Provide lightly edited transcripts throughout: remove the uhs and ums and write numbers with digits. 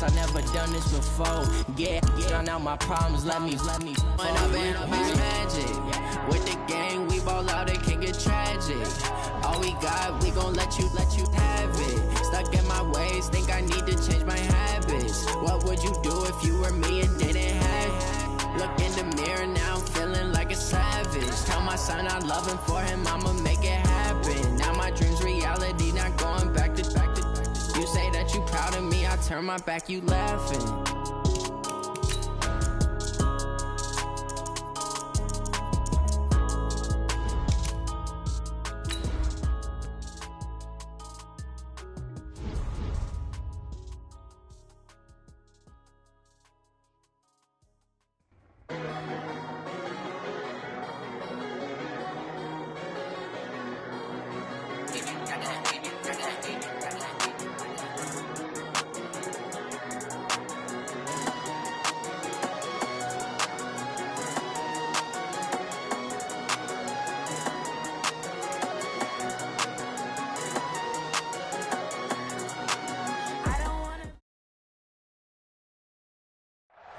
I never done this before. Get on out my problems, let me When I've been magic. With the gang, we ball out, it can get tragic. All we got, we gon' let you have it. Stuck in my ways, think I need to change my habits. What would you do if you were me and didn't have it? Look in the mirror now, I'm feeling like a savage. Tell my son I love him, for him I'ma make it happen. Now my dream's reality, not going back to. You say that you proud of me, I turn my back, you laughing.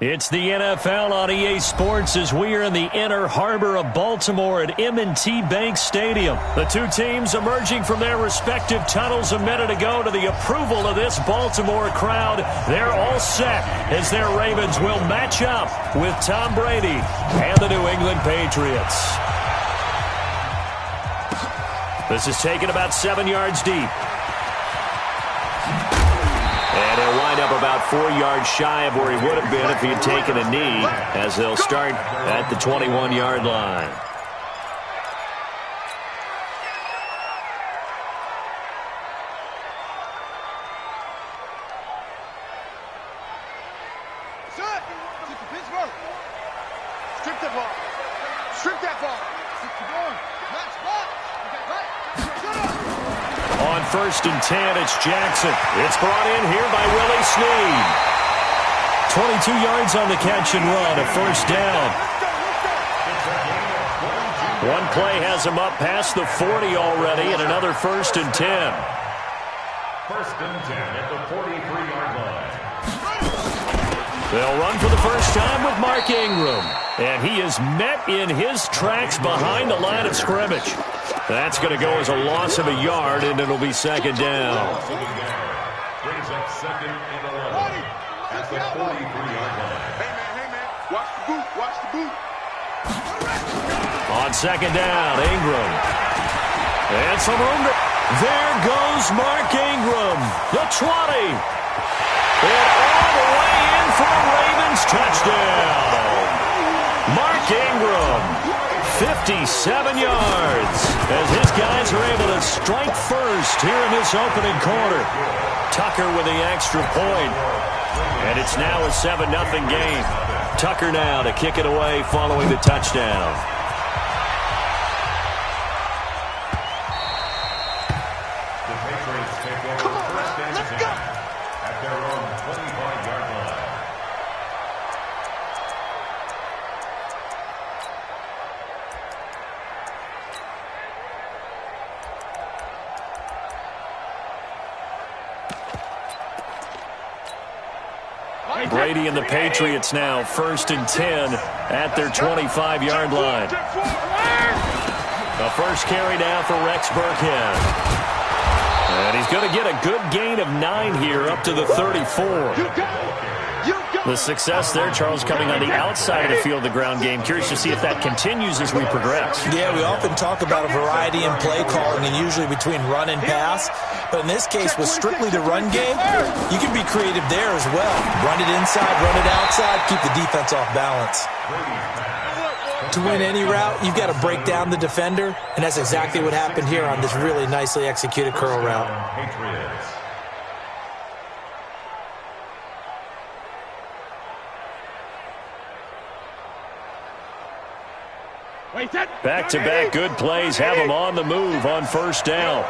It's the NFL on EA Sports as we are in the inner harbor of Baltimore at M&T Bank Stadium. The two teams emerging from their respective tunnels a minute ago to the approval of this Baltimore crowd. They're all set as their Ravens will match up with Tom Brady and the New England Patriots. This is taken about 7 yards deep. And he'll wind up about 4 yards shy of where he would have been if he had taken a knee, as they'll start at the 21-yard line. Set! Pittsburgh! Strip that ball! Strip that ball! Match ball! On 1st and 10, it's Jackson. It's brought in here by Willie Snead. 22 yards on the catch and run, a first down. One play has him up past the 40 already, and another 1st and 10. 1st and 10 at the 43-yard line. They'll run for the first time with Mark Ingram. And he is met in his tracks behind the line of scrimmage. That's going to go as a loss of a yard, and it'll be second down. Brings up 2nd and 11 at the 43-yard line. Hey, man, watch the boot, watch the boot. On second down, Ingram. And some room to... There goes Mark Ingram, the 20. And all the way in for a Ravens touchdown. Mark Ingram, 57 yards, as his guys are able to strike first here in this opening quarter. Tucker with the extra point, and it's now a 7-0 game. Tucker now to kick it away following the touchdown. The Patriots take over 1st and 10 at their own 25-yard line. Brady and the Patriots now 1st and 10 at their 25-yard line. The first carry now for Rex Burkhead. And he's going to get a good gain of 9 here up to the 34. The success there, Charles, coming on the outside of the field, the ground game. Curious to see if that continues as we progress. Yeah, we often talk about a variety in play calling and usually between run and pass. But in this case, with strictly the run game, you can be creative there as well. Run it inside, run it outside, keep the defense off balance. To win any route, you've got to break down the defender, and that's exactly what happened here on this really nicely executed curl route. Back-to-back good plays have them on the move on first down.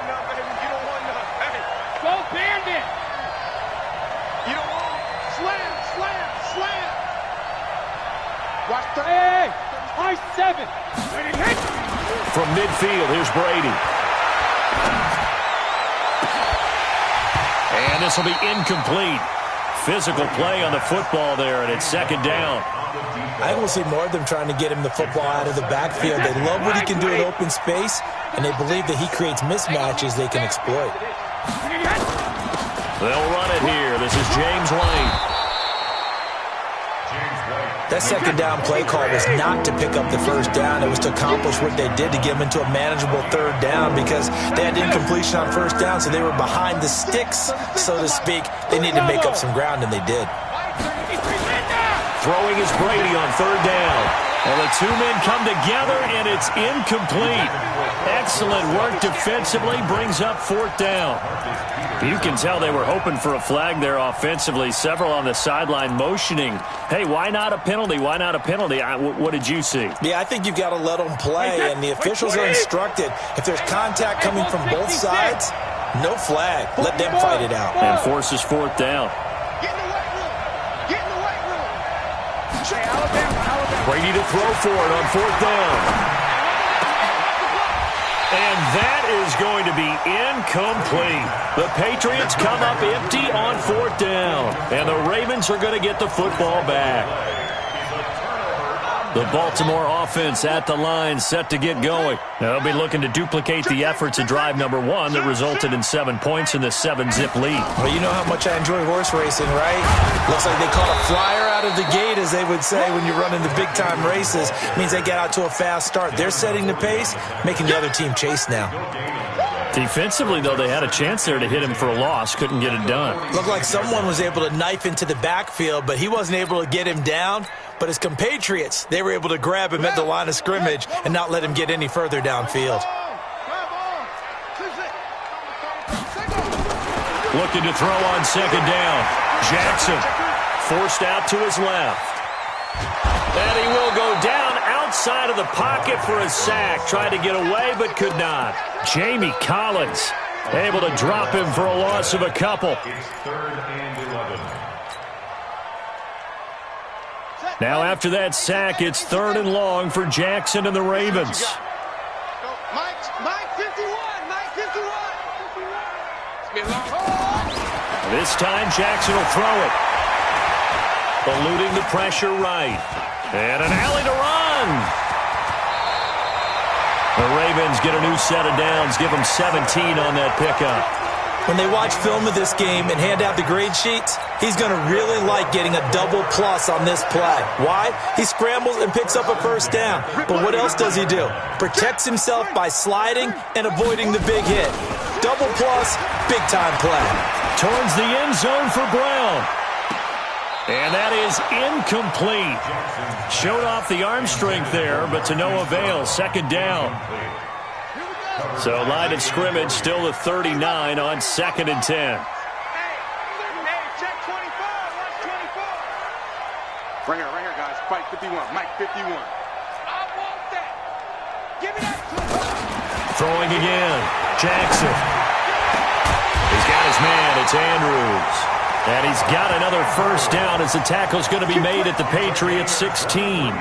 Go Bandit! You don't want it. Slam, slam, slam! Watch the... Hey, high 7! From midfield, here's Brady. And this will be incomplete. physical play on the football there, and it's second down. I will see more of them trying to get him the football out of the backfield. They love what he can do in open space, and they believe that he creates mismatches they can exploit. They'll run it here. This is James White. That second down play call was not to pick up the first down. It was to accomplish what they did to get them into a manageable third down because they had incompletion on first down, so they were behind the sticks, so to speak. They needed to make up some ground, and they did. Throwing is Brady on third down. Well, the two men come together, and it's incomplete. Excellent work defensively, brings up fourth down. You can tell they were hoping for a flag there offensively. Several on the sideline motioning, hey, why not a penalty? Why not a penalty? What did you see? Yeah, I think you've got to let them play, and the officials are instructed. If there's contact coming from both sides, no flag. Let them fight it out. And forces fourth down. Brady to throw for it on fourth down. And that is going to be incomplete. The Patriots come up empty on fourth down. And the Ravens are going to get the football back. The Baltimore offense at the line, set to get going. They'll be looking to duplicate the efforts of drive number one that resulted in 7 points in the 7-zip lead. Well, you know how much I enjoy horse racing, right? Looks like they caught a flyer out of the gate, as they would say when you're running the big-time races. It means they get out to a fast start. They're setting the pace, making the other team chase now. Defensively, though, they had a chance there to hit him for a loss. Couldn't get it done. Looked like someone was able to knife into the backfield, but he wasn't able to get him down. But his compatriots, they were able to grab him at the line of scrimmage and not let him get any further downfield. Looking to throw on second down. Jackson forced out to his left. And he will go down outside of the pocket for a sack. Tried to get away, but could not. Jamie Collins able to drop him for a loss of a couple. It's 3rd and 11. Now after that sack, it's 3rd and long for Jackson and the Ravens. Mike 51. This time Jackson will throw it. Eluding the pressure right. And an alley to run. The Ravens get a new set of downs, give them 17 on that pickup. When they watch film of this game and hand out the grade sheets, he's going to really like getting a double plus on this play. Why? He scrambles and picks up a first down. But what else does he do? Protects himself by sliding and avoiding the big hit. Double plus, big-time play. Towards the end zone for Brown. And that is incomplete. Showed off the arm strength there, but to no avail. Second down. So line of scrimmage still at 39 on 2nd and 10. Hey, check 24. Watch 24. Right here, guys. Mike 51. Mike 51. I want that. Give me that. Throwing again. Jackson. He's got his man. It's Andrews. And he's got another first down as the tackle's going to be made at the Patriots 16.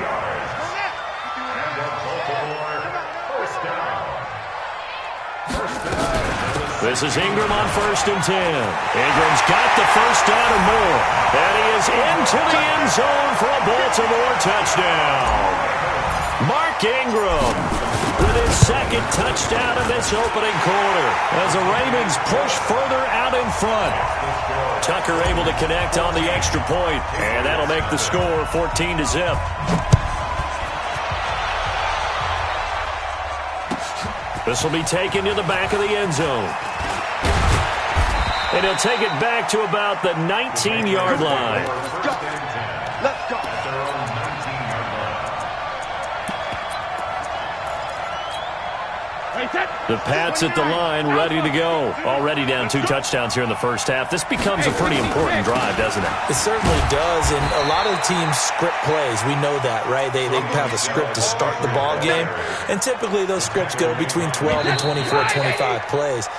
This is Ingram on 1st and 10. Ingram's got the first down and more. And he is into the end zone for a Baltimore touchdown. Mark Ingram with his 2nd touchdown of this opening quarter as the Ravens push further out in front. Tucker able to connect on the extra point, and that'll make the score 14-0. This will be taken to the back of the end zone. And he'll take it back to about the 19-yard line. Let's go. The Pats at the line, ready to go. Already down 2 touchdowns here in the first half. This becomes a pretty important drive, doesn't it? It certainly does, and a lot of teams script plays. We know that, right? They have a script to start the ball game, and typically those scripts go between 12 and 24, 25 plays.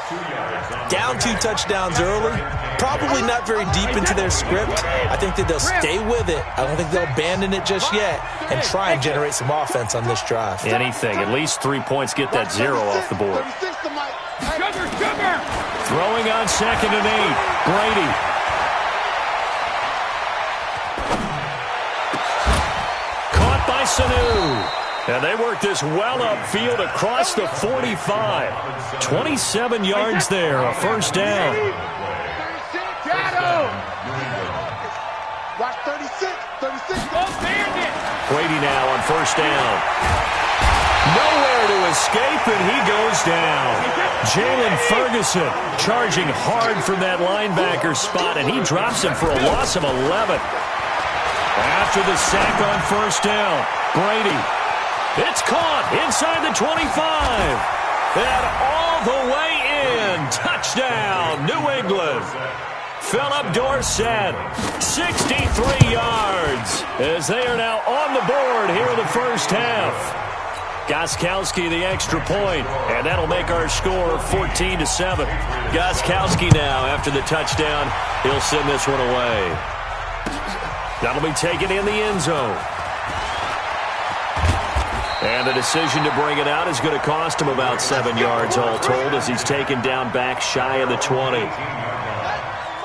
Down 2 touchdowns early, probably not very deep into their script. I think that they'll stay with it. I don't think they'll abandon it just yet and try and generate some offense on this drive. Anything. At least 3 points, get that 0 off the board. Sugar. Throwing on 2nd and 8. Brady. Sanu. And they work this well upfield across the 45. 27 yards there, a first down. Watch 36. Brady now on first down. Nowhere to escape, and he goes down. Jalen Ferguson charging hard from that linebacker spot, and he drops him for a loss of 11. After the sack on first down, Brady. It's caught inside the 25. And all the way in. Touchdown, New England. Philip Dorsett, 63 yards, as they are now on the board here in the first half. Gostkowski the extra point, and that'll make our score 14-7. Gostkowski now, after the touchdown, he'll send this one away. That'll be taken in the end zone. And the decision to bring it out is going to cost him about 7 yards all told, as he's taken down back shy of the 20.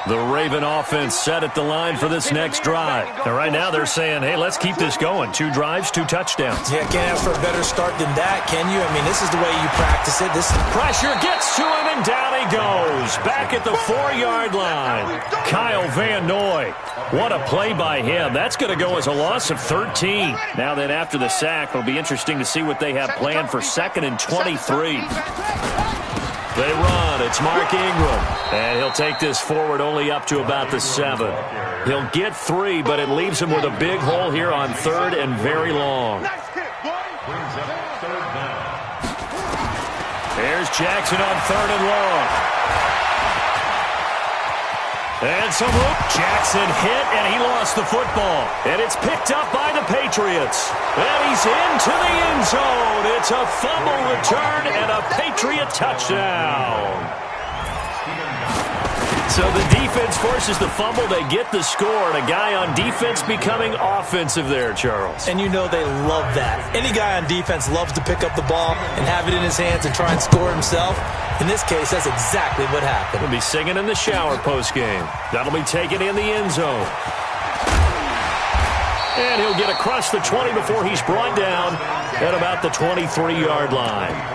The Raven offense set at the line for this next drive. And right now they're saying, hey, let's keep this going. 2 drives, 2 touchdowns. Yeah, can't ask for a better start than that, can you? I mean, this is the way you practice it. Pressure gets to him, and down he goes. Back at the 4-yard line. Kyle Van Noy. What a play by him. That's going to go as a loss of 13. Now then, after the sack, it'll be interesting to see what they have planned for 2nd and 23. They run. It's Mark Ingram. And he'll take this forward only up to about the 7. He'll get 3, but it leaves him with a big hole here on 3rd and very long. There's Jackson on 3rd and long. And some room. Jackson hit, and he lost the football. And it's picked up by the Patriots. And he's into the end zone. It's a fumble return and a Patriot touchdown. So the defense forces the fumble. They get the score, and a guy on defense becoming offensive there, Charles. And you know they love that. Any guy on defense loves to pick up the ball and have it in his hands and try and score himself. In this case, that's exactly what happened. He'll be singing in the shower postgame. That'll be taken in the end zone. And he'll get across the 20 before he's brought down at about the 23-yard line.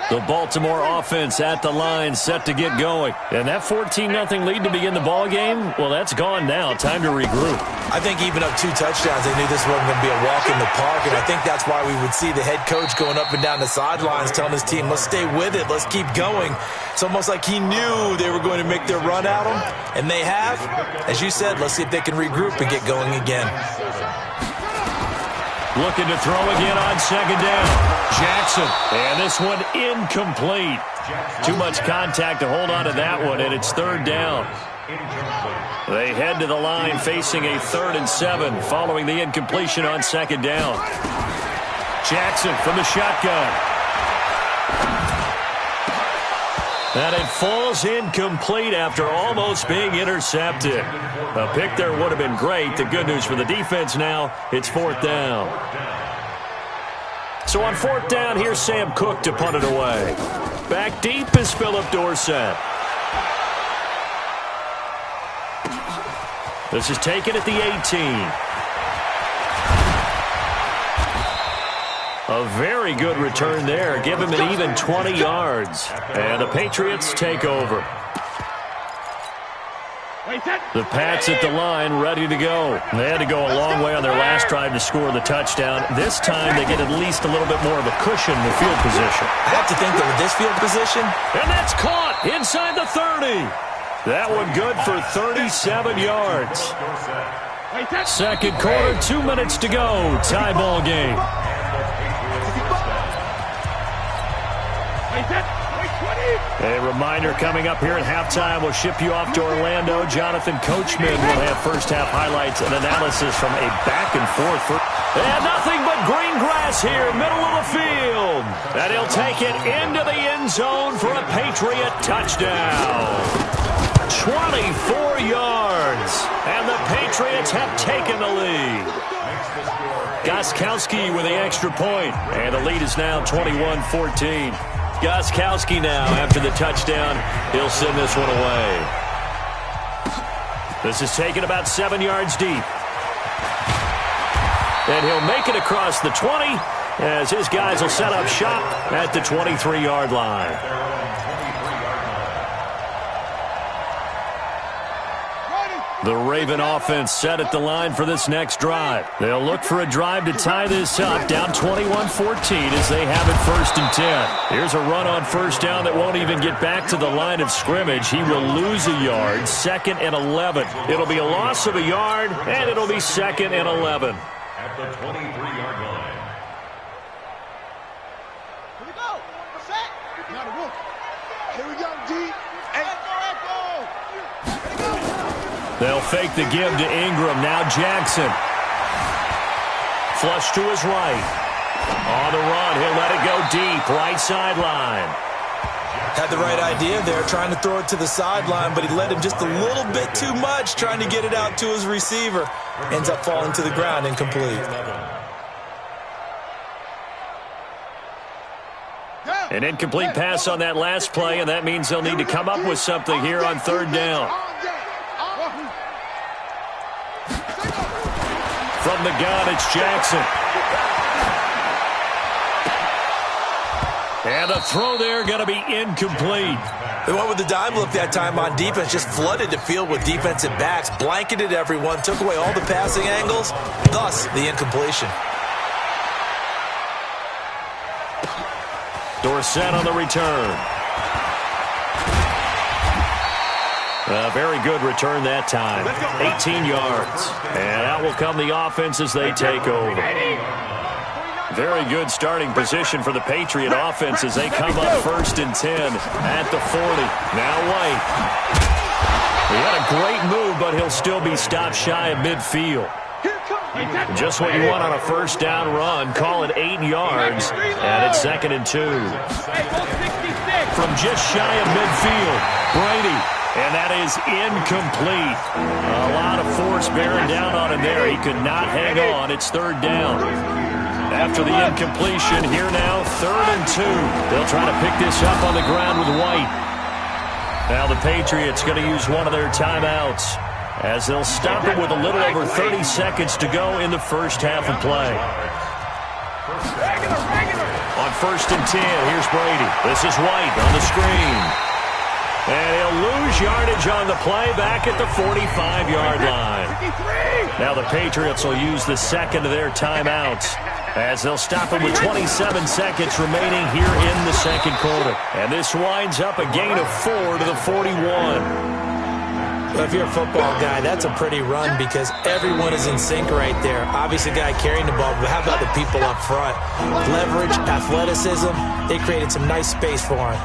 The Baltimore offense at the line, set to get going. And that 14-0 lead to begin the ball game, well, that's gone now. Time to regroup. I think even up 2 touchdowns, they knew this wasn't going to be a walk in the park, and I think that's why we would see the head coach going up and down the sidelines telling his team, let's stay with it, let's keep going. It's almost like he knew they were going to make their run at him, and they have. As you said, let's see if they can regroup and get going again. Looking to throw again on 2nd down. Jackson, and this one incomplete. Too much contact to hold on to that one, and it's 3rd down. They head to the line facing a 3rd and 7 following the incompletion on 2nd down. Jackson from the shotgun. And it falls incomplete after almost being intercepted. A pick there would have been great. The good news for the defense now, it's 4th down. So on 4th down, here's Sam Cook to punt it away. Back deep is Philip Dorsett. This is taken at the 18. A very good return there. Give him an even 20 yards. And the Patriots take over. The Pats at the line, ready to go. They had to go a long way on their last drive to score the touchdown. This time they get at least a little bit more of a cushion with field position. I have to think that with this field position. And that's caught inside the 30. That one good for 37 yards. 2nd quarter, 2 minutes to go. Tie ball game. A reminder coming up here at halftime. We'll ship you off to Orlando. Jonathan Coachman will have first-half highlights and analysis from a back-and-forth. And nothing but green grass here, middle of the field. And he'll take it into the end zone for a Patriot touchdown. 24 yards. And the Patriots have taken the lead. Gostkowski with the extra point. And the lead is now 21-14. Gostkowski now, after the touchdown, he'll send this one away. This is taken about 7 yards deep. And he'll make it across the 20 as his guys will set up shop at the 23-yard line. The Raven offense set at the line for this next drive. They'll look for a drive to tie this up, down 21-14 as they have it 1st and 10. Here's a run on first down that won't even get back to the line of scrimmage. He will lose a yard, 2nd and 11. It'll be a loss of a yard, and it'll be 2nd and 11. At the 23-yard line. Here we go. Set. Now the rookie. Here we go, D. They'll fake the give to Ingram. Now Jackson. Flush to his right. On the run, he'll let it go deep. Right sideline. Had the right idea there, trying to throw it to the sideline, but he led him just a little bit too much, trying to get it out to his receiver. Ends up falling to the ground, incomplete. An incomplete pass on that last play, and that means they'll need to come up with something here on 3rd down. From the gun, it's Jackson. And the throw there going to be incomplete. They went with the dime look that time on defense, just flooded the field with defensive backs, blanketed everyone, took away all the passing angles, thus the incompletion. Dorsett on the return. A very good return that time. 18 yards. And out will come the offense as they take over. Very good starting position for the Patriot offense as they come up 1st and 10 at the 40. Now White. He had a great move, but he'll still be stopped shy of midfield. Just what you want on a 1st down run. Call it 8 yards. And it's 2nd and 2. From just shy of midfield, Brady. And that is incomplete. A lot of force bearing down on him there. He could not hang on. It's 3rd down. After the incompletion, here now, 3rd and 2. They'll try to pick this up on the ground with White. Now the Patriots going to use one of their timeouts as they'll stop it with a little over 30 seconds to go in the first half of play. On 1st and 10, here's Brady. This is White on the screen. And he'll lose yardage on the play back at the 45-yard line. Now the Patriots will use the 2nd of their timeouts as they'll stop it with 27 seconds remaining here in the 2nd quarter. And this winds up a gain of 4 to the 41. Well, if you're a football guy, that's a pretty run because everyone is in sync right there. Obviously, the guy carrying the ball, but how about the people up front? Leverage, athleticism, they created some nice space for him.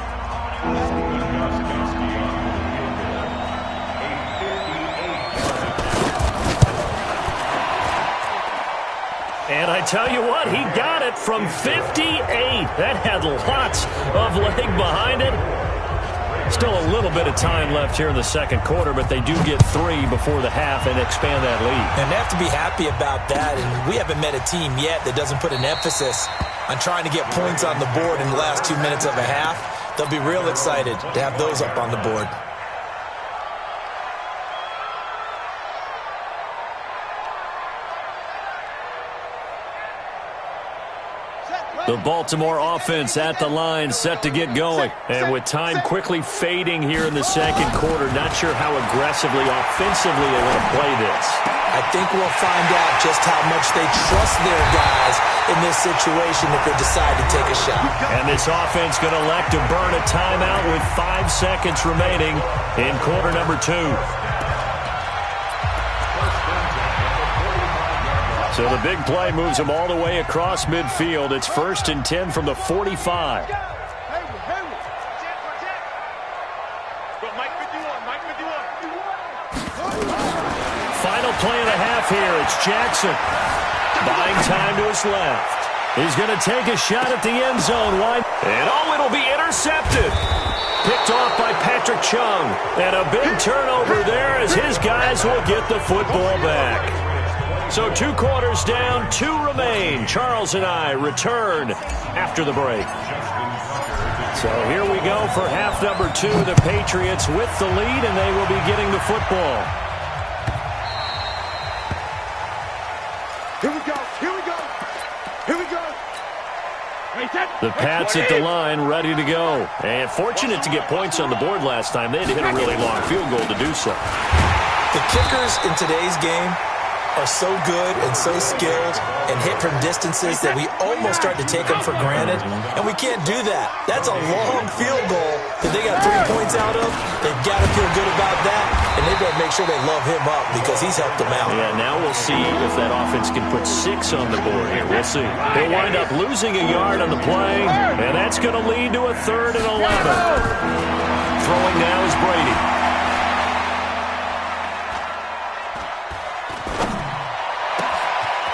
And I tell you what, he got it from 58. That had lots of leg behind it. Still a little bit of time left here in the 2nd quarter, but they do get 3 before the half and expand that lead. And they have to be happy about that. And we haven't met a team yet that doesn't put an emphasis on trying to get points on the board in the last 2 minutes of a half. They'll be real excited to have those up on the board. The Baltimore offense at the line, set to get going. And with time quickly fading here in the 2nd quarter, not sure how aggressively, offensively they want to play this. I think we'll find out just how much they trust their guys in this situation if they decide to take a shot. And this offense going to elect to burn a timeout with 5 seconds remaining in quarter number 2. So the big play moves them all the way across midfield. It's 1st and 10 from the 45. Final play of the half here. It's Jackson. Buying time to his left. He's going to take a shot at the end zone. And it'll be intercepted. Picked off by Patrick Chung. And a big turnover there as his guys will get the football back. So 2 quarters down, 2 remain. action. Charles and I return after the break. So here we go for half number 2. The Patriots with the lead, and they will be getting the football. Here we go. Here we go. Here we go. The Pats at the line, ready to go. And fortunate to get points on the board last time. They had to hit a really long field goal to do so. The kickers in today's game are so good and so skilled and hit from distances that we almost start to take them for granted, and we can't do that. That's a long field goal that they got 3 points out of. They've got to feel good about that, and they've got to make sure they love him up because he's helped them out. Yeah, now we'll see if that offense can put 6 on the board here. We'll see. They'll wind up losing a yard on the play, and that's going to lead to a 3rd and 11. Throwing now is Brady.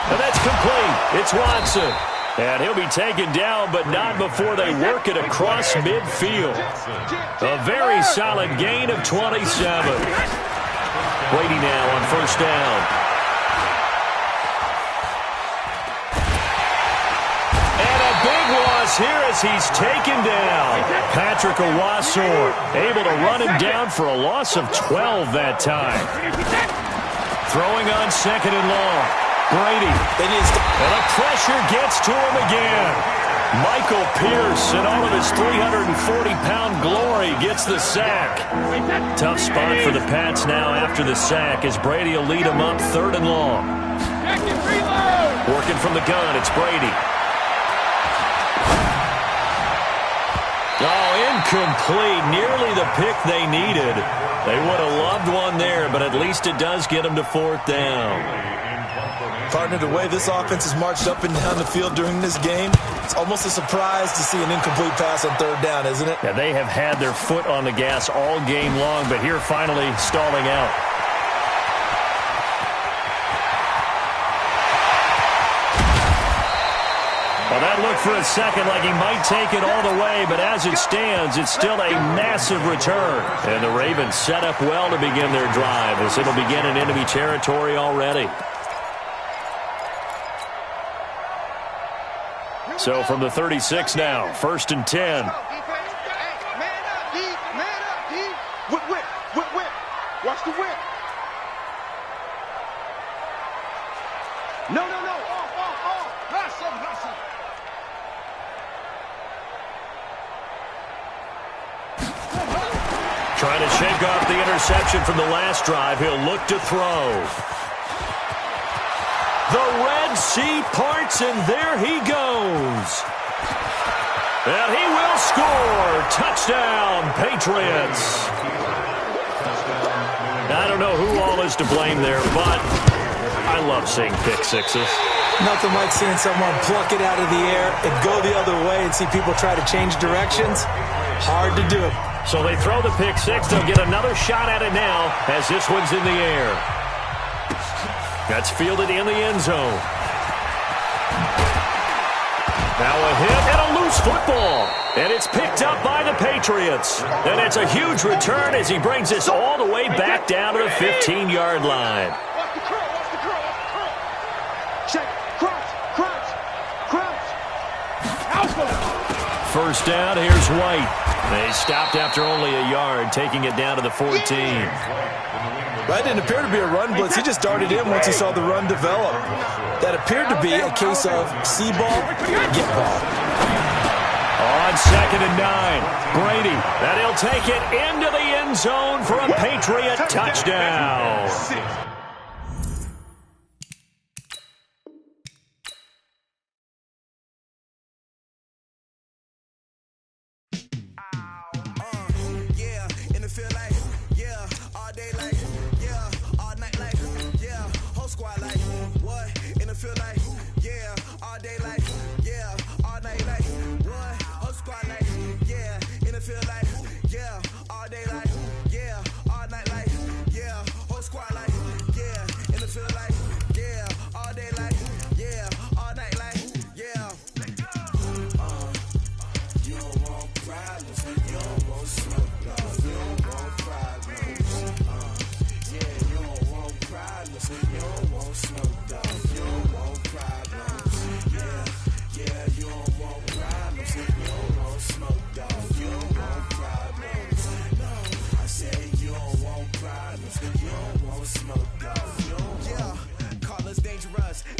And that's complete. It's Watson. And he'll be taken down, but not before they work it across midfield. A very solid gain of 27. Brady now on 1st down. And a big loss here as he's taken down. Patrick Owasor able to run him down for a loss of 12 that time. Throwing on 2nd and long. Brady, and the pressure gets to him again. Michael Pierce, in all of his 340-pound glory, gets the sack. Tough spot for the Pats now after the sack as Brady will lead them up 3rd and long. Working from the gun, it's Brady. Oh, incomplete. Nearly the pick they needed. They would have loved one there, but at least it does get them to 4th down. Partner, the way this offense has marched up and down the field during this game, it's almost a surprise to see an incomplete pass on 3rd down, isn't it? Yeah, they have had their foot on the gas all game long, but here finally stalling out. Well, that looked for a second like he might take it all the way, but as it stands, it's still a massive return. And the Ravens set up well to begin their drive as it'll begin in enemy territory already. So from the 36 now, 1st and 10. Man up, D. Man up, D. Whip. Watch the whip. No. Off. Hustle. Trying to shake off the interception from the last drive. He'll look to throw. The Red Sea parts, and there he goes. And he will score. Touchdown, Patriots. I don't know who all is to blame there, but I love seeing pick sixes. Nothing like seeing someone pluck it out of the air and go the other way and see people try to change directions. Hard to do. So they throw the pick six. They'll get another shot at it now as this one's in the air. That's fielded in the end zone. Now a hit and a loose football. And it's picked up by the Patriots. And it's a huge return as he brings this all the way back down to the 15-yard line. Watch the curl. Check. Crouch. First down, here's White. They stopped after only a yard, taking it down to the 14. That didn't appear to be a run blitz. He just darted in once he saw the run develop. That appeared to be a case of see ball, get ball. On 2nd and 9, Brady. And he'll take it into the end zone for a Patriot touchdown.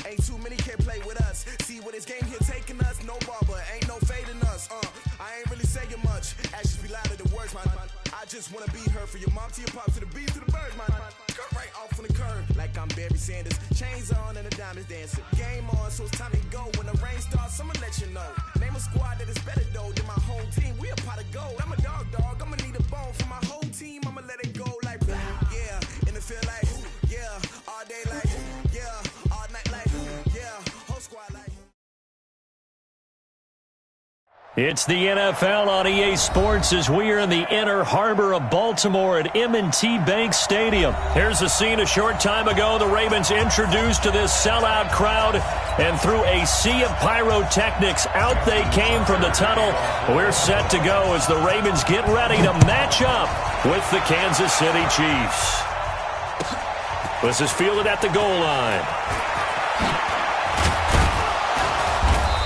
Ain't too many can play with us. See what this game here taking us. No barber, ain't no fading us. I ain't really saying much. Actions be louder than words, man. I just wanna be heard for your mom to your pop to the beat to the birds, man. Cut right off on the curb like I'm Barry Sanders. Chains on and the diamonds dancing. Game on, so it's time to go. When the rain starts, I'ma let you know. Name a squad that is better though than my whole team. We a pot of gold. I'm a dog. I'ma need a bone for my whole team. I'ma let it go like blah. Yeah, and it feel like yeah, all day like yeah, all night like yeah, whole squad like. It's the NFL on EA Sports as we are in the inner harbor of Baltimore at M&T Bank Stadium. Here's a scene a short time ago. The Ravens introduced to this sellout crowd, and through a sea of pyrotechnics, out they came from the tunnel. We're set to go as the Ravens get ready to match up with the Kansas City Chiefs. This is fielded at the goal line.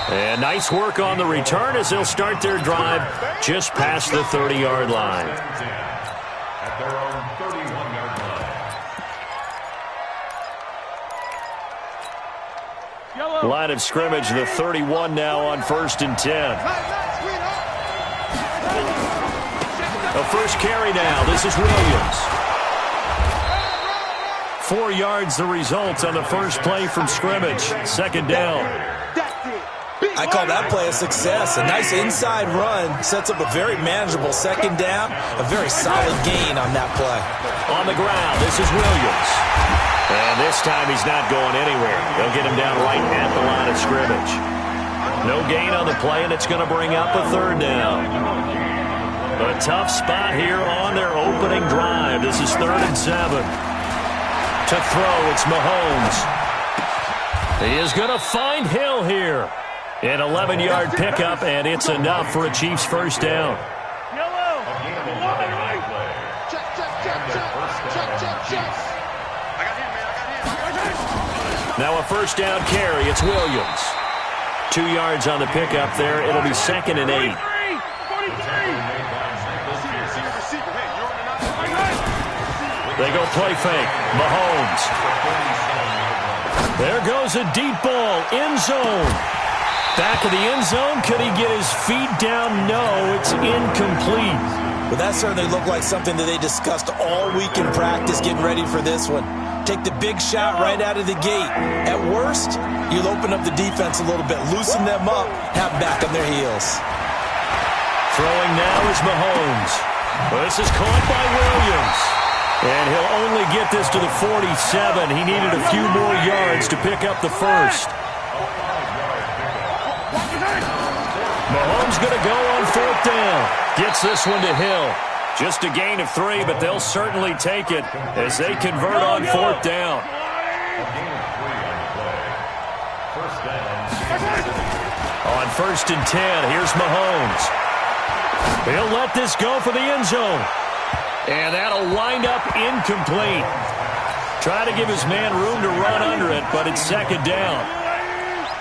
And nice work on the return as they'll start their drive just past the 30-yard line. At their own 31-yard line. Line of scrimmage, the 31 now on 1st and 10. A first carry now. This is Williams. 4 yards the result on the first play from scrimmage. Second down. I call that play a success. A nice inside run sets up a very manageable second down. A very solid gain on that play. On the ground, this is Williams. And this time he's not going anywhere. They'll get him down right at the line of scrimmage. No gain on the play, and it's going to bring up a third down. A tough spot here on their opening drive. This is 3rd and 7. To throw, it's Mahomes. He is going to find Hill here. An 11-yard pickup, and it's enough for a Chiefs first down. Now a first down carry. It's Williams. 2 yards on the pickup there. It'll be 2nd and 8. They go play fake. Mahomes. There goes a deep ball. End zone. Back of the end zone. Could he get his feet down? No, it's incomplete. Well, that certainly looked like something that they discussed all week in practice getting ready for this one. Take the big shot right out of the gate. At worst, you'll open up the defense a little bit, loosen them up, have them back on their heels. Throwing now is Mahomes. This is caught by Williams. And he'll only get this to the 47. He needed a few more yards to pick up the first. Mahomes going to go on 4th down. Gets this one to Hill. Just a gain of 3, but they'll certainly take it as they convert on 4th down. On 1st and 10, here's Mahomes. He'll let this go for the end zone. And that'll wind up incomplete. Try to give his man room to run under it, but it's 2nd down.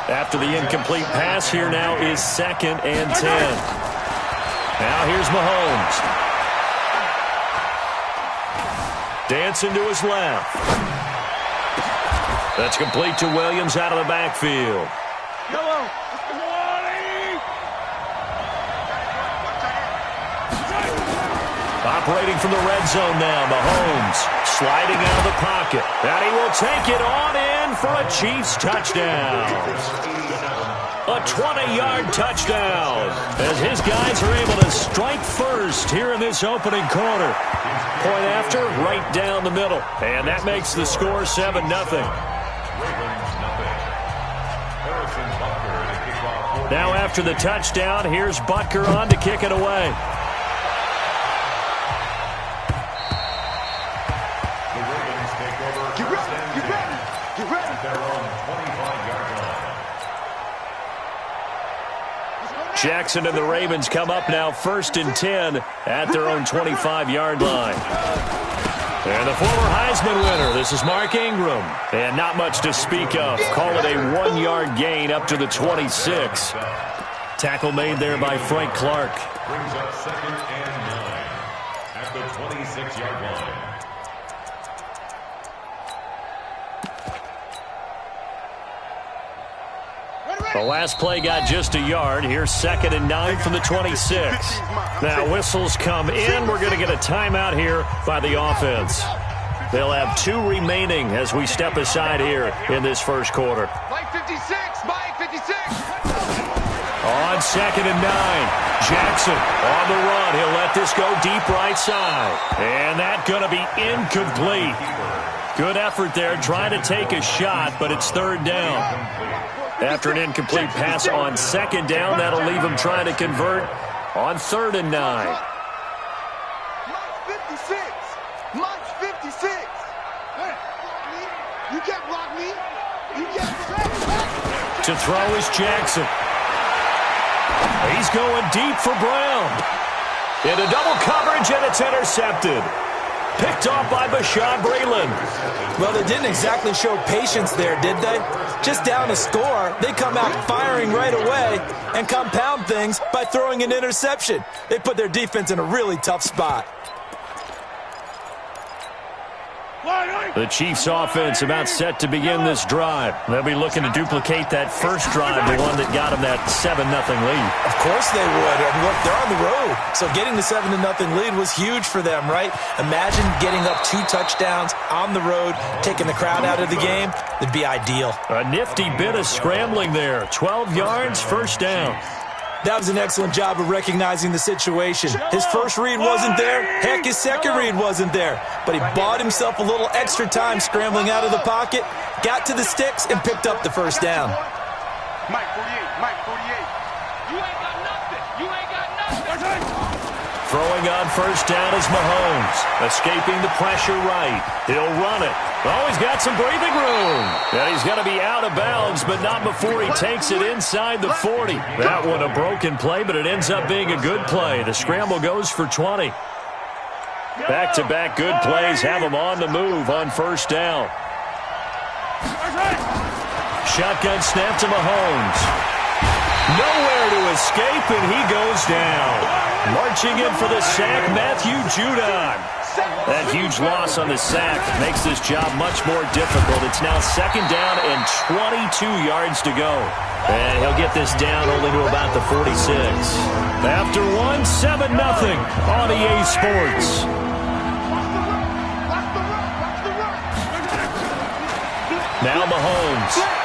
After the incomplete pass, here now is 2nd and 10. Now here's Mahomes. Dancing to his left. That's complete to Williams out of the backfield. Operating from the red zone now, Mahomes sliding out of the pocket. And he will take it on in for a Chiefs touchdown. A 20-yard touchdown as his guys are able to strike first here in this opening quarter. Point after, right down the middle. And that makes the score 7-0. Now after the touchdown, here's Butker on to kick it away. Jackson and the Ravens come up now 1st and 10 at their own 25-yard line. And the former Heisman winner, this is Mark Ingram. And not much to speak of. Call it a 1-yard gain up to the 26. Tackle made there by Frank Clark. Brings up 2nd and 9 at the 26-yard line. The last play got just a yard. Here's 2nd and 9 from the 26. Now whistles come in. We're going to get a timeout here by the offense. They'll have 2 remaining as we step aside here in this first quarter. Mike 56, Mike 56. On 2nd and 9, Jackson on the run. He'll let this go deep right side. And that's going to be incomplete. Good effort there trying to take a shot, but it's 3rd down. After an incomplete pass on 2nd down, that'll leave him trying to convert on 3rd and 9. Mike 56. Mike 56. Hey, you can't block me. You can't. To throw is Jackson. He's going deep for Brown. Into double coverage, and it's intercepted. Picked off by Bashaud Breeland. Well, they didn't exactly show patience there, did they? Just down a score, they come out firing right away and compound things by throwing an interception. They put their defense in a really tough spot. The Chiefs' offense about set to begin this drive. They'll be looking to duplicate that first drive, the one that got them that 7-0 lead. Of course they would. I mean, look, they're on the road. So getting the 7-0 lead was huge for them, right? Imagine getting up 2 touchdowns on the road, taking the crowd out of the game. It'd be ideal. A nifty bit of scrambling there. 12 yards, 1st down. That was an excellent job of recognizing the situation. His first read wasn't there. Heck, his second read wasn't there. But he bought himself a little extra time scrambling out of the pocket, got to the sticks, and picked up the 1st down. Mike 48, Mike 48. You ain't got nothing. You ain't got nothing. Throwing on 1st down is Mahomes. Escaping the pressure right. He'll run it. Oh, he's got some breathing room. And he's going to be out of bounds, but not before he takes it inside the 40. That one a broken play, but it ends up being a good play. The scramble goes for 20. Back-to-back good plays have him on the move on 1st down. Shotgun snap to Mahomes. Nowhere to escape, and he goes down. Marching in for the sack, Matthew Judon. That huge loss on the sack makes this job much more difficult. It's now 2nd down and 22 yards to go. And he'll get this down only to about the 46. After 7-0 on EA Sports. Now Mahomes.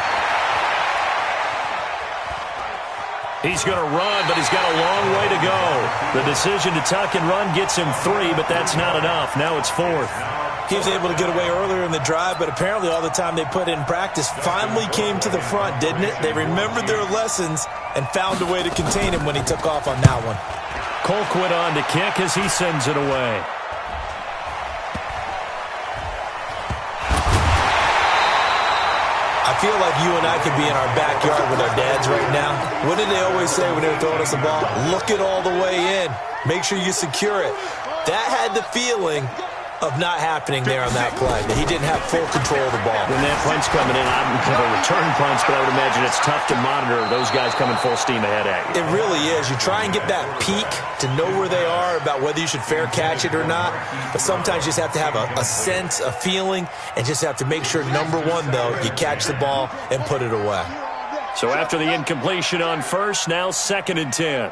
He's going to run, but he's got a long way to go. The decision to tuck and run gets him 3, but that's not enough. Now it's 4th. He was able to get away earlier in the drive, but apparently all the time they put in practice finally came to the front, didn't it? They remembered their lessons and found a way to contain him when he took off on that one. Colquitt on to kick as he sends it away. I feel like you and I could be in our backyard with our dads right now. What did they always say when they were throwing us the ball? Look it all the way in. Make sure you secure it. That had the feeling of not happening there on that play. That he didn't have full control of the ball. When that punch coming in, I don't have a return punch, but I would imagine it's tough to monitor those guys coming full steam ahead at you. It really is. You try and get that peek to know where they are about whether you should fair catch it or not. But sometimes you just have to have a sense, a feeling, and just have to make sure, number one, though, you catch the ball and put it away. So after the incompletion on 1st, now 2nd and 10.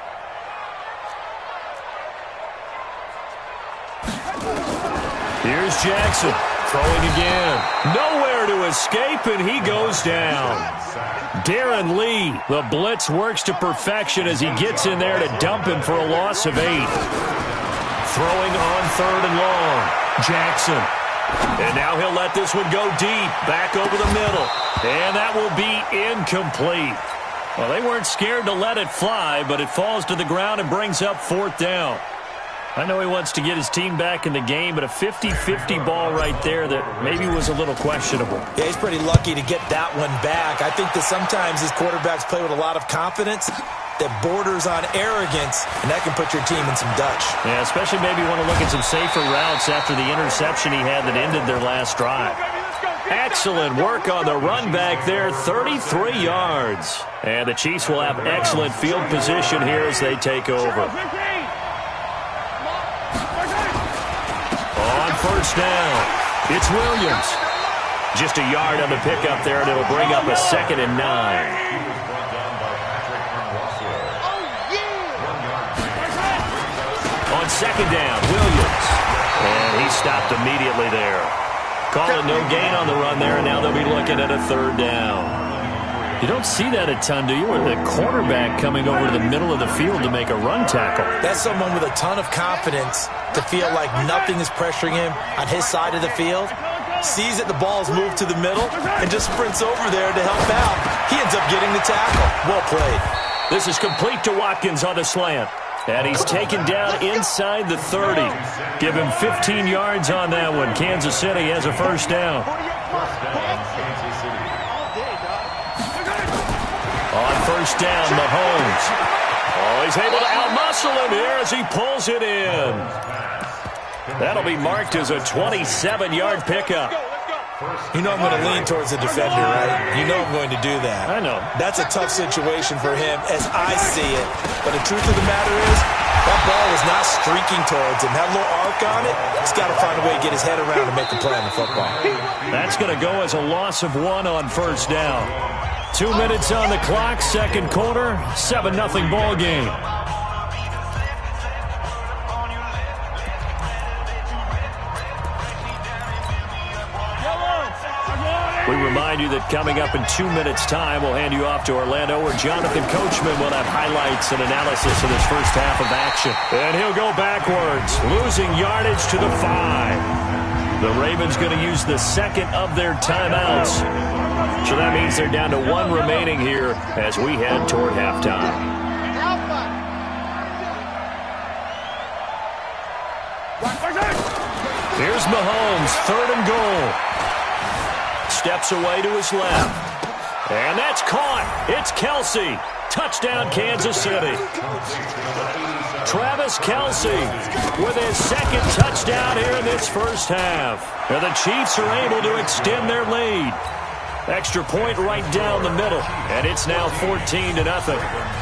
Here's Jackson, throwing again. Nowhere to escape, and he goes down. Darren Lee, the blitz works to perfection as he gets in there to dump him for a loss of 8. Throwing on 3rd and long. Jackson. And now he'll let this one go deep, back over the middle. And that will be incomplete. Well, they weren't scared to let it fly, but it falls to the ground and brings up 4th down. I know he wants to get his team back in the game, but a 50-50 ball right there that maybe was a little questionable. Yeah, he's pretty lucky to get that one back. I think that sometimes his quarterbacks play with a lot of confidence that borders on arrogance, and that can put your team in some Dutch. Yeah, especially maybe want to look at some safer routes after the interception he had that ended their last drive. Excellent work on the run back there, 33 yards. And the Chiefs will have excellent field position here as they take over. On 1st down, it's Williams. Just a yard on the pickup there, and it'll bring up a 2nd and 9. on second down. Williams. And he stopped immediately there. Calling no gain on the run there, and now they'll be looking at a third down. You don't see that a ton, do you? Or the quarterback coming over to the middle of the field to make a run tackle. That's someone with a ton of confidence to feel like nothing is pressuring him on his side of the field. Sees that the ball's moved to the middle and just sprints over there to help out. He ends up getting the tackle. Well played. This is complete to Watkins on the slant. And he's taken down inside the 30. Give him 15 yards on that one. Kansas City has a first down. On first down, Mahomes. Oh, he's able to outmuscle him here as he pulls it in. That'll be marked as a 27-yard pickup. You know I'm going to lean towards the defender, right? You know I'm going to do that. I know. That's a tough situation for him as I see it. But the truth of the matter is, that ball was not streaking towards him. That little arc on it, he's got to find a way to get his head around and make a play on the football. That's going to go as a loss of 1 on first down. 2 minutes on the clock, second quarter, 7-0 ball game. We remind you that coming up in 2 minutes' time, we'll hand you off to Orlando, where Jonathan Coachman will have highlights and analysis of this first half of action. And he'll go backwards, losing yardage to the 5. The Ravens going to use the second of their timeouts. So that means they're down to 1 remaining here as we head toward halftime. Here's Mahomes, 3rd and goal. Steps away to his left. And that's caught. It's Kelsey. Touchdown, Kansas City. Travis Kelsey with his second touchdown here in this first half. And the Chiefs are able to extend their lead. Extra point right down the middle. And it's now 14-0.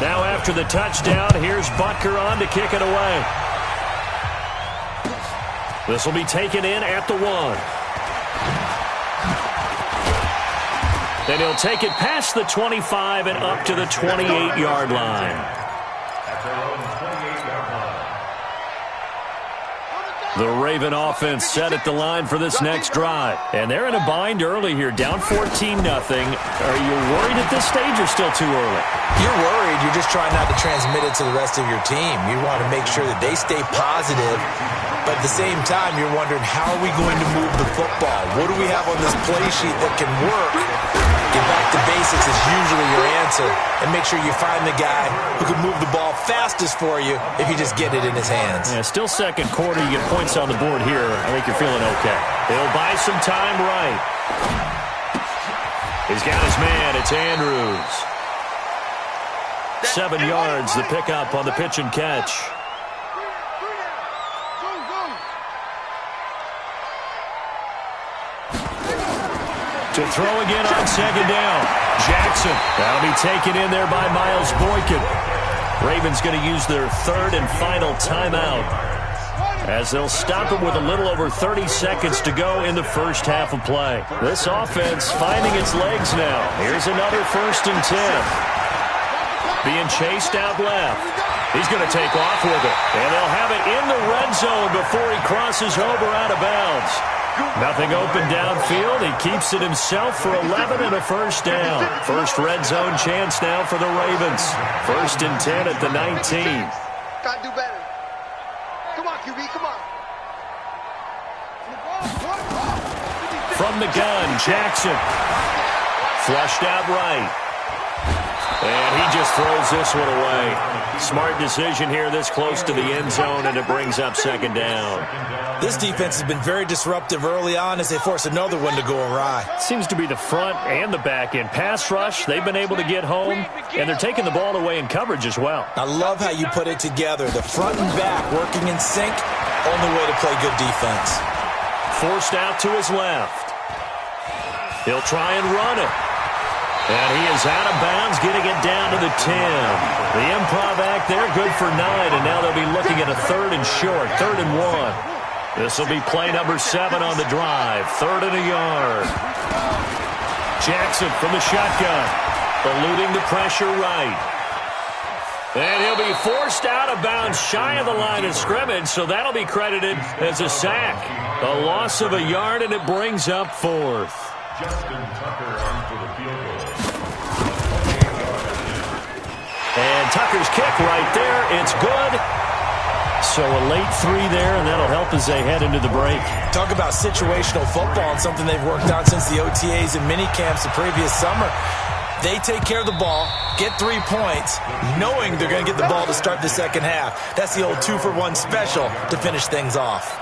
Now after the touchdown, here's Butker on to kick it away. This will be taken in at the 1. Then he'll take it past the 25 and up to the 28-yard line. The Raven offense set at the line for this next drive. And they're in a bind early here, down 14-0. Are you worried at this stage or still too early? You're worried. You're just trying not to transmit it to the rest of your team. You want to make sure that they stay positive. But at the same time, you're wondering, how are we going to move the football? What do we have on this play sheet that can work? Get back to basics is usually your answer. And make sure you find the guy who can move the ball fastest for you if you just get it in his hands. Yeah, still second quarter. You get points on the board here. I think you're feeling okay. He'll buy some time right. He's got his man. It's Andrews. 7 yards, the pickup on the pitch and catch. To throw again on second down. Jackson. That'll be taken in there by Miles Boykin. Ravens going to use their 3rd and final timeout as they'll stop it with a little over 30 seconds to go in the first half of play. This offense finding its legs now. Here's another 1st and 10. Being chased out left. He's going to take off with it. And they'll have it in the red zone before he crosses over out of bounds. Nothing open downfield. He keeps it himself for 11 and a first down. First red zone chance now for the Ravens. 1st and 10 at the 19. Gotta do better. Come on, QB, come on. From the gun, Jackson. Flushed out right. And he just throws this one away. Smart decision here this close to the end zone, and it brings up second down. This defense has been very disruptive early on as they force another one to go awry. Seems to be the front and the back end. Pass rush, they've been able to get home, and they're taking the ball away in coverage as well. I love how you put it together. The front and back working in sync, only way to play good defense. Forced out to his left. He'll try and run it. And he is out of bounds, getting it down to the 10. The improv act there, good for 9, and now they'll be looking at a 3rd and short, 3rd and 1. This will be play number 7 on the drive, 3rd and a yard. Jackson from the shotgun, eluding the pressure right. And he'll be forced out of bounds shy of the line of scrimmage, so that'll be credited as a sack. A loss of a yard, and it brings up fourth. Justin Tucker onto the field goal. And Tucker's kick right there. It's good. So a late three there, and that'll help as they head into the break. Talk about situational football and something they've worked on since the OTAs and mini camps the previous summer. They take care of the ball, get 3 points, knowing they're going to get the ball to start the second half. That's the old 2-for-1 special to finish things off.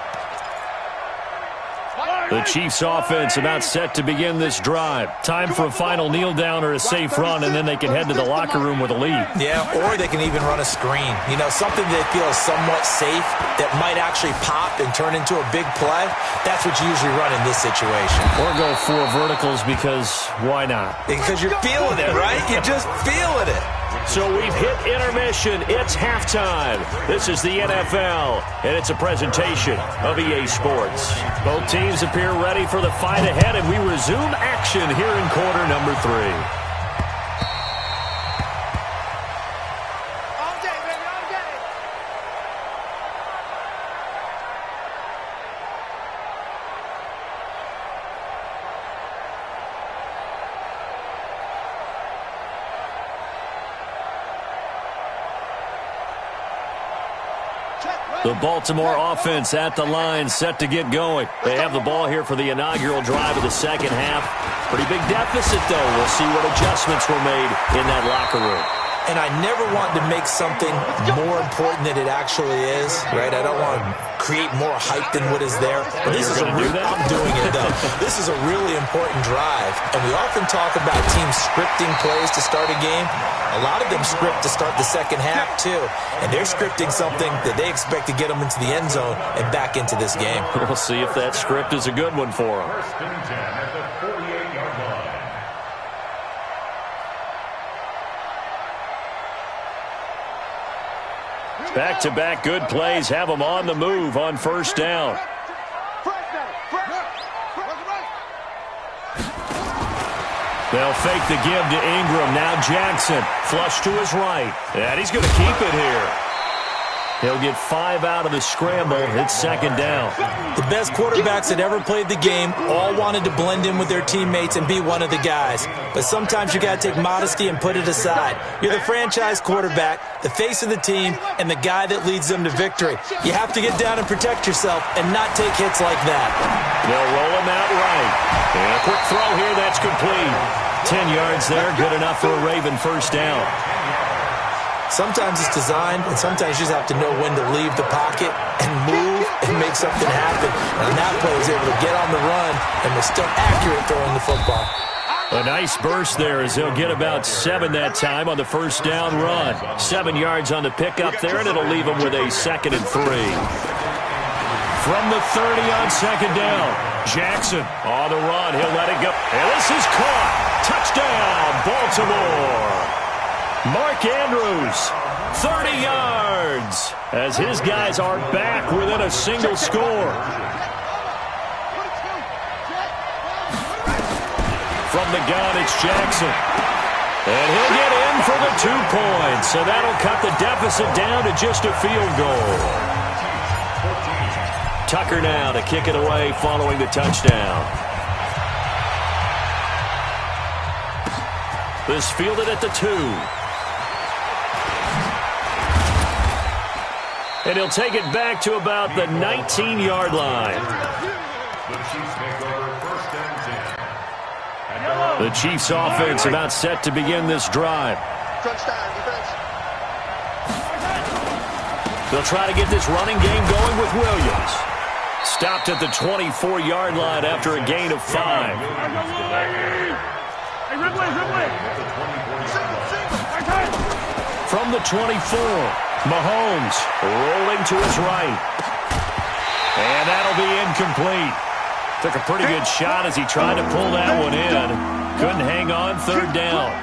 The Chiefs offense about set to begin this drive. Time for a final kneel down or a safe run, and then they can head to the locker room with a lead. Yeah, or they can even run a screen. You know, something they feel is somewhat safe that might actually pop and turn into a big play. That's what you usually run in this situation. Or go 4 verticals because why not? Because you're feeling it, right? You're just feeling it. So we've hit intermission. It's halftime. This is the NFL, and it's a presentation of EA Sports. Both teams appear ready for the fight ahead, and we resume action here in quarter number 3. The Baltimore offense at the line, set to get going. They have the ball here for the inaugural drive of the second half. Pretty big deficit, though. We'll see what adjustments were made in that locker room. And I never want to make something more important than it actually is, right? I don't want to create more hype than what is there. But this is I'm doing it, though. This is a really important drive. And we often talk about teams scripting plays to start a game. A lot of them script to start the second half, too. And they're scripting something that they expect to get them into the end zone and back into this game. We'll see if that script is a good one for them. First and 10 at the 48-yard line. Back-to-back good plays have them on the move on first down. They'll fake the give to Ingram. Now Jackson. Flush to his right. And he's going to keep it here. He'll get 5 out of the scramble. It's second down. The best quarterbacks that ever played the game all wanted to blend in with their teammates and be one of the guys. But sometimes you got to take modesty and put it aside. You're the franchise quarterback, the face of the team, and the guy that leads them to victory. You have to get down and protect yourself and not take hits like that. They'll roll him out right. And a quick throw here, that's complete. 10 yards there, good enough for a Raven first down. Sometimes it's designed, and sometimes you just have to know when to leave the pocket and move and make something happen. And that player was able to get on the run and was still accurate throwing the football. A nice burst there as they'll get about 7 that time on the first down run. 7 yards on the pickup there, and it'll leave them with a 2nd and 3. From the 30 on second down, Jackson on the run. He'll let it go. And this is caught. Touchdown, Baltimore. Mark Andrews, 30 yards, as his guys are back within a single score. From the gun, it's Jackson. And he'll get in for the 2 points, so that'll cut the deficit down to just a field goal. Tucker now to kick it away following the touchdown. This fielded at the 2. And he'll take it back to about the 19-yard line. The Chiefs offense about set to begin this drive. They'll try to get this running game going with Williams. Stopped at the 24-yard line after a gain of 5. From the 24. Mahomes rolling to his right. And that'll be incomplete. Took a pretty good shot as he tried to pull that one in. Couldn't hang on, 3rd down.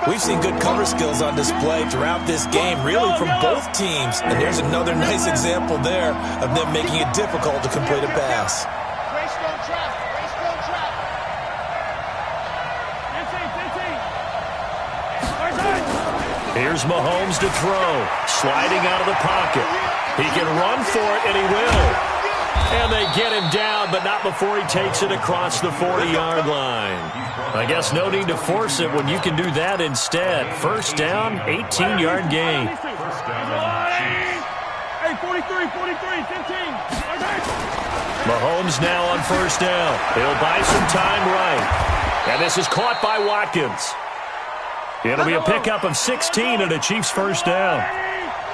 We've seen good cover skills on display throughout this game, really from both teams. And there's another nice example there of them making it difficult to complete a pass. Here's Mahomes to throw. Sliding out of the pocket. He can run for it, and he will. And they get him down, but not before he takes it across the 40-yard line. I guess no need to force it when you can do that instead. First down, 18-yard gain. Hey, 43, 15. Mahomes now on first down. He'll buy some time right. And this is caught by Watkins. It'll be a pickup of 16 and a Chiefs first down.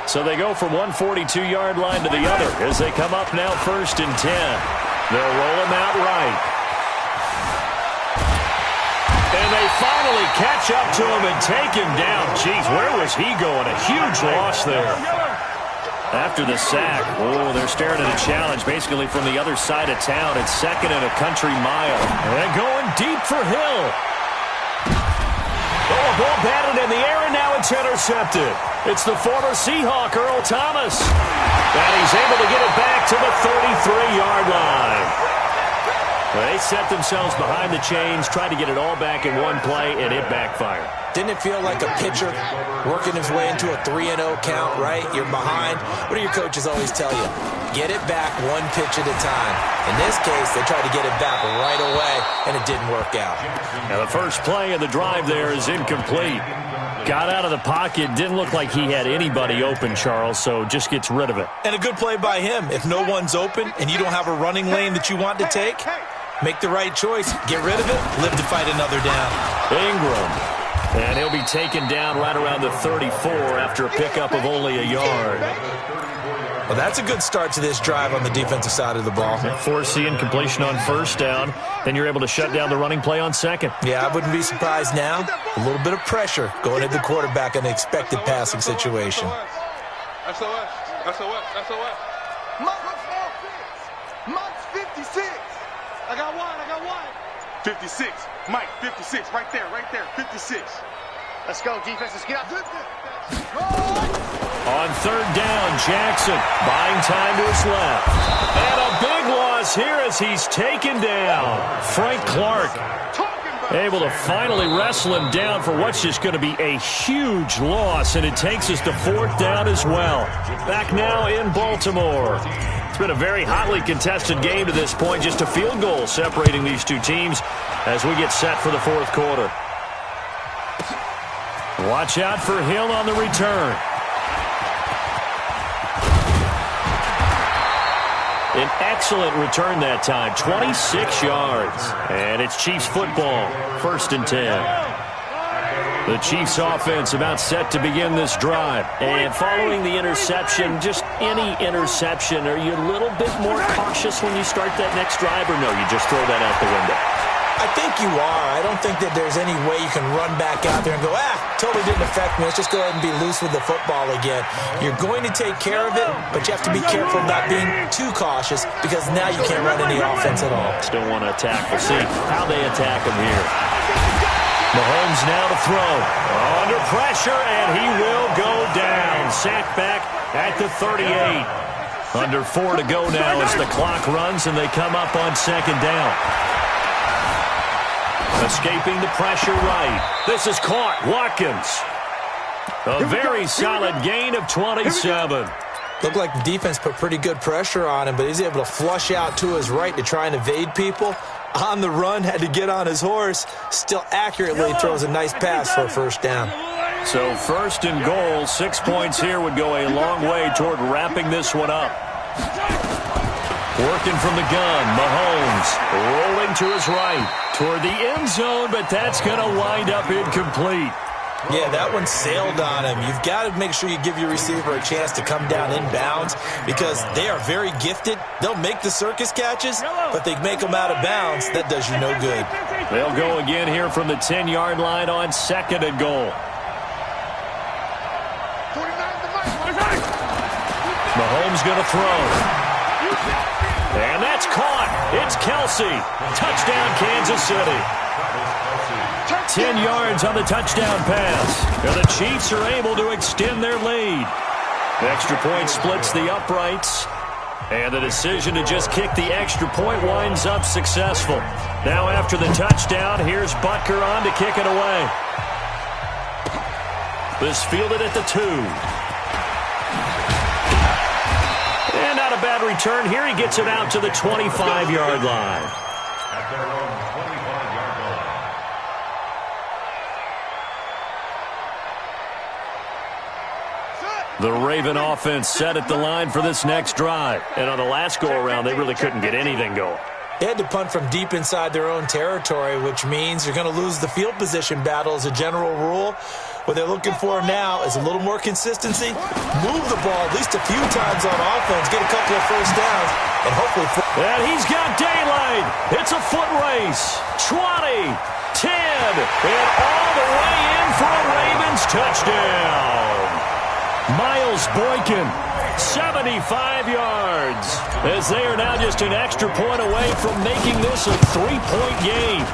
So they go from one 42-yard line to the other as they come up now first and 10. They'll roll him out right. And they finally catch up to him and take him down. Jeez, where was he going? A huge loss there. After the sack, they're staring at a challenge basically from the other side of town. It's second and a country mile. And going deep for Hill. A ball batted in the air, and now it's intercepted. It's the former Seahawk, Earl Thomas. And he's able to get it back to the 33-yard line. They set themselves behind the chains, tried to get it all back in one play, and it backfired. Didn't it feel like a pitcher working his way into a 3-0 count, right? You're behind. What do your coaches always tell you? Get it back one pitch at a time. In this case, they tried to get it back right away, and it didn't work out. Now the first play of the drive there is incomplete. Got out of the pocket, didn't look like he had anybody open, Charles, so just gets rid of it. And a good play by him. If no one's open and you don't have a running lane that you want to take, make the right choice. Get rid of it, live to fight another down. Ingram. And he'll be taken down right around the 34 after a pickup of only a yard. Well, that's a good start to this drive on the defensive side of the ball. Force the incompletion on first down. Then you're able to shut down the running play on second. Yeah, I wouldn't be surprised now. A little bit of pressure going at the quarterback in an expected passing situation. SOS. Mike's 56. I got one. 56. Mike, 56. Right there. 56. Let's go, defense. Let's get out. On third down, Jackson buying time to his left. And a big loss here as he's taken down. Frank Clark able to finally wrestle him down for what's just going to be a huge loss, and it takes us to fourth down as well. Back now in Baltimore. It's been a very hotly contested game to this point, just a field goal separating these two teams as we get set for the fourth quarter. Watch out for Hill on the return. An excellent return that time, 26 yards. And it's Chiefs football, first and 10. The Chiefs offense about set to begin this drive. And following the interception, just any interception, are you a little bit more cautious when you start that next drive, or no, you just throw that out the window? I think you are. I don't think that there's any way you can run back out there and go, totally didn't affect me. Let's just go ahead and be loose with the football again. You're going to take care of it, but you have to be careful not being too cautious because now you can't run any offense at all. Still want to attack. We'll see how they attack him here. Mahomes now to throw. Under pressure, and he will go down. Sacked back at the 38. Under 4 to go now as the clock runs, and they come up on second down. Escaping the pressure right. This is caught. Watkins. A very solid gain of 27. Looked like the defense put pretty good pressure on him, but he's able to flush out to his right to try and evade people. On the run, had to get on his horse. Still accurately throws a nice pass for a first down. So first and goal, 6 points here would go a long way toward wrapping this one up. Working from the gun, Mahomes rolling to his right toward the end zone, but that's going to wind up incomplete. Yeah, that one sailed on him. You've got to make sure you give your receiver a chance to come down inbounds because they are very gifted. They'll make the circus catches, but they make them out of bounds. That does you no good. They'll go again here from the 10-yard line on second and goal. Mahomes going to throw. And that's caught. It's Kelsey. Touchdown, Kansas City. 10 yards on the touchdown pass. And the Chiefs are able to extend their lead. The extra point splits the uprights. And the decision to just kick the extra point winds up successful. Now after the touchdown, here's Butker on to kick it away. This fielded at the 2. And not a bad return here. He gets it out to the 25-yard line. At their own 25-yard line. The Raven offense set at the line for this next drive. And on the last go-around, they really couldn't get anything going. They had to punt from deep inside their own territory, which means you're going to lose the field position battle as a general rule. What they're looking for now is a little more consistency. Move the ball at least a few times on offense, get a couple of first downs, and hopefully... And he's got daylight. It's a foot race. 20, 10, and all the way in for a Ravens touchdown. Miles Boykin, 75 yards, as they are now just an extra point away from making this a 3-point game.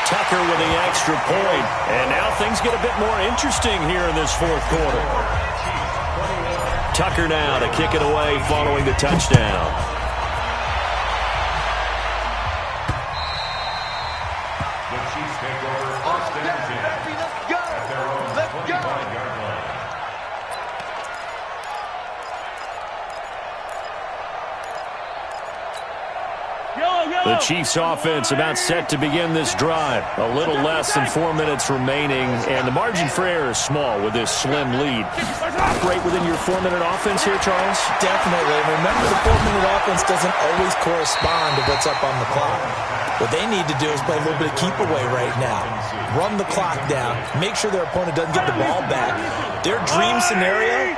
Tucker with the extra point, and now things get a bit more interesting here in this fourth quarter. Tucker now to kick it away following the touchdown. The Chiefs take over first and 10 at their own 25-yard line. The Chiefs offense about set to begin this drive. A little less than 4 minutes remaining, and the margin for error is small with this slim lead. Operate within your 4-minute offense here, Charles? Definitely. Remember, the 4-minute offense doesn't always correspond to what's up on the clock. What they need to do is play a little bit of keep away right now. Run the clock down. Make sure their opponent doesn't get the ball back. Their dream scenario,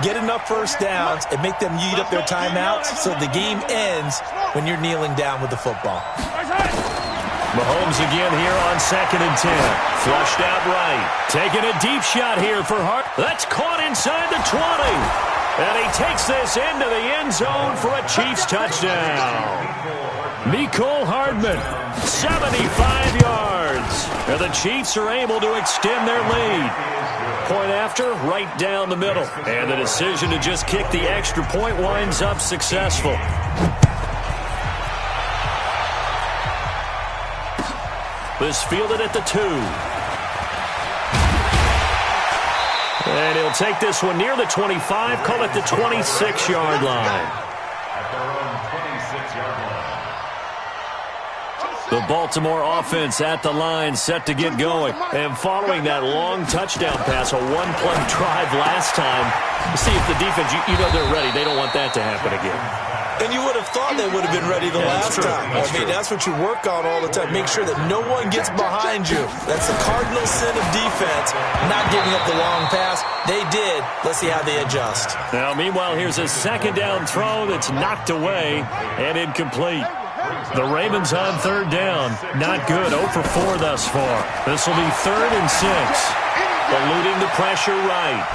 get enough first downs and make them eat up their timeouts so the game ends when you're kneeling down with the football. Mahomes again here on 2nd and 10. Flushed out right. Taking a deep shot here for Hart. That's caught inside the 20. And he takes this into the end zone for a Chiefs touchdown. Mecole Hardman, 75 yards. And the Chiefs are able to extend their lead. Point after, right down the middle. And the decision to just kick the extra point winds up successful. This fielded at the 2. And he'll take this one near the 25, call it the 26-yard line. At their own 26-yard line. The Baltimore offense at the line, set to get going. And following that long touchdown pass, a one-play drive last time, see if the defense, you know they're ready. They don't want that to happen again. And you would have thought they would have been ready the last time. I mean, that's what you work on all the time. Make sure that no one gets behind you. That's the cardinal sin of defense, not giving up the long pass. They did. Let's see how they adjust. Now, meanwhile, here's a second down throw that's knocked away and incomplete. The Ravens on third down. Not good. 0 for 4 thus far. This will be 3rd and 6. Eluding the pressure right.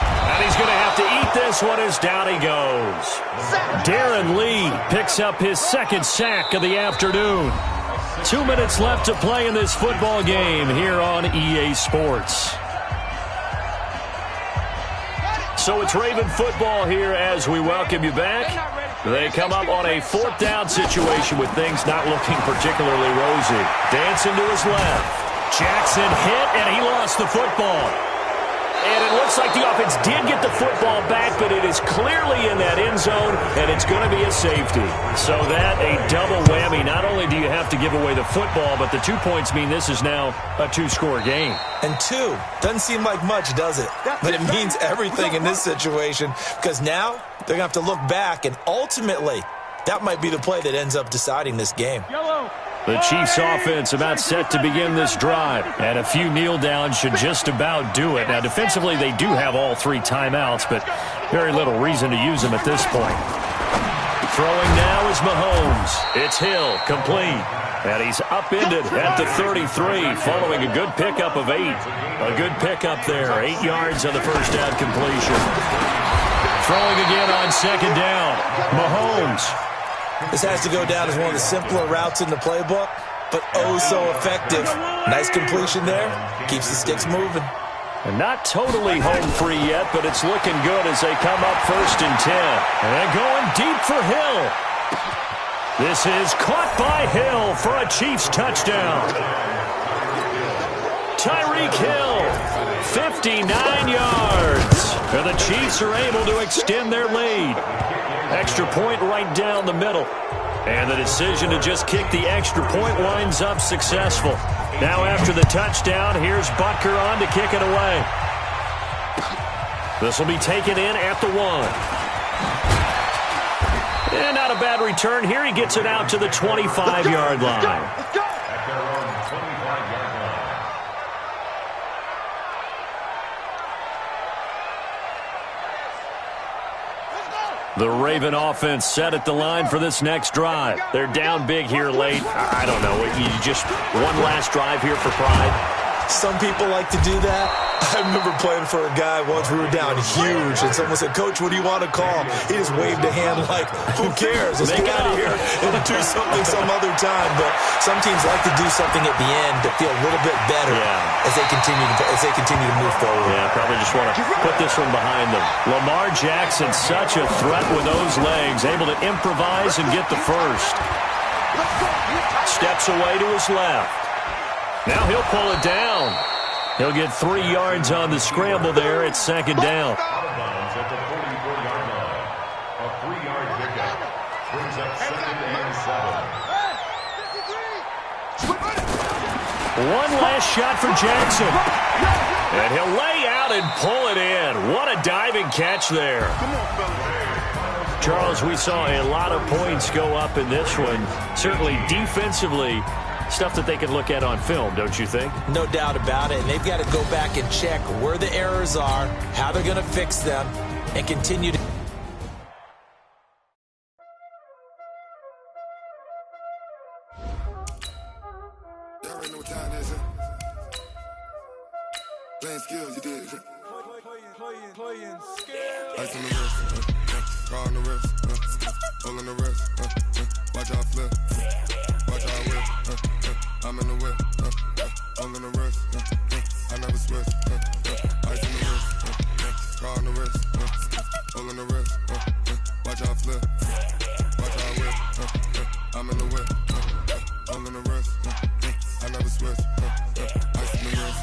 And he's going to have to eat this one as down he goes. Darren Lee picks up his 2nd sack of the afternoon. 2 minutes left to play in this football game here on EA Sports. So it's Raven football here as we welcome you back. They come up on a 4th down situation with things not looking particularly rosy. Dancing to his left. Jackson hit, and he lost the football. And it looks like the offense did get the football back, but it is clearly in that end zone, and it's going to be a safety. So that, a double whammy. Not only do you have to give away the football, but the 2 points mean this is now a 2-score game. And 2 doesn't seem like much, does it? But it means everything in this situation, because now they're going to have to look back, and ultimately, that might be the play that ends up deciding this game. The Chiefs offense about set to begin this drive, and a few kneel downs should just about do it. Now, defensively, they do have all 3 timeouts, but very little reason to use them at this point. Throwing now is Mahomes. It's Hill, complete. And he's upended at the 33, following a good pickup of 8. A good pickup there, 8 yards on the first down completion. Throwing again on 2nd down, Mahomes. This has to go down as one of the simpler routes in the playbook, but oh so effective. Nice completion there. Keeps the sticks moving. And not totally home free yet, but it's looking good as they come up 1st and 10. And they're going deep for Hill. This is caught by Hill for a Chiefs touchdown. Tyreek Hill, 59 yards. And the Chiefs are able to extend their lead. Extra point right down the middle. And the decision to just kick the extra point winds up successful. Now after the touchdown, here's Butker on to kick it away. This will be taken in at the 1. And not a bad return here. He gets it out to the 25-yard line. At their own 25-yard line. The Raven offense set at the line for this next drive. They're down big here late. I don't know. You just one last drive here for pride. Some people like to do that. I remember playing for a guy once. We were down huge, and someone said, "Coach, what do you want to call?" He just waved a hand like, "Who cares? Let's get out of here and do something some other time." But some teams like to do something at the end to feel a little bit better as they continue to move forward. Yeah, probably just want to put this one behind them. Lamar Jackson, such a threat with those legs, able to improvise and get the first. Steps away to his left. Now he'll pull it down. He'll get 3 yards on the scramble there at second down. Out of bounds at the 44-yard line. A 3-yard pickup. Brings up 2nd and 7. One last shot for Jackson. And he'll lay out and pull it in. What a diving catch there. Charles, we saw a lot of points go up in this one. Certainly defensively, stuff that they can look at on film, don't you think? No doubt about it. And they've got to go back and check where the errors are, how they're going to fix them, and continue to... Playing skills, you did. Playing skills. Ice on the wrist, car on the wrist, all on the wrist, watch out flip, watch out whip, I'm in the whip, all on the wrist, I never switch, ice on the wrist, car on the wrist, all on the wrist, watch out flip, watch out whip, I'm in the whip, all on the wrist, I never switch, ice on the wrist,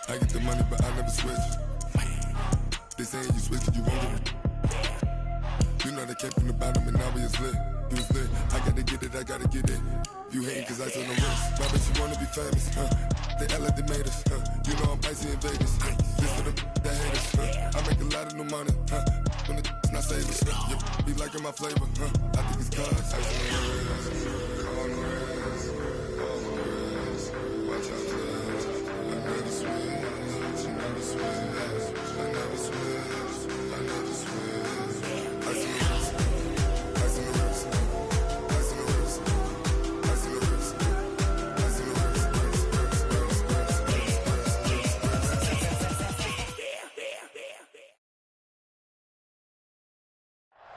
I get the money but I never switch. They saying you switch it, you won't get it. You know they came from the bottom and now we is lit. You was lit, I gotta get it, I gotta get it. You hating cause ice on the wrist. Why bet you wanna be famous, They act like they made us, You know I'm icy in Vegas, This for the that hate us, I make a lot of new money, When it's not savers, Be liking my flavor, I think it's cause ice on the wrist, on the wrist, on the wrist. Watch out for this, I never switch, I never switch.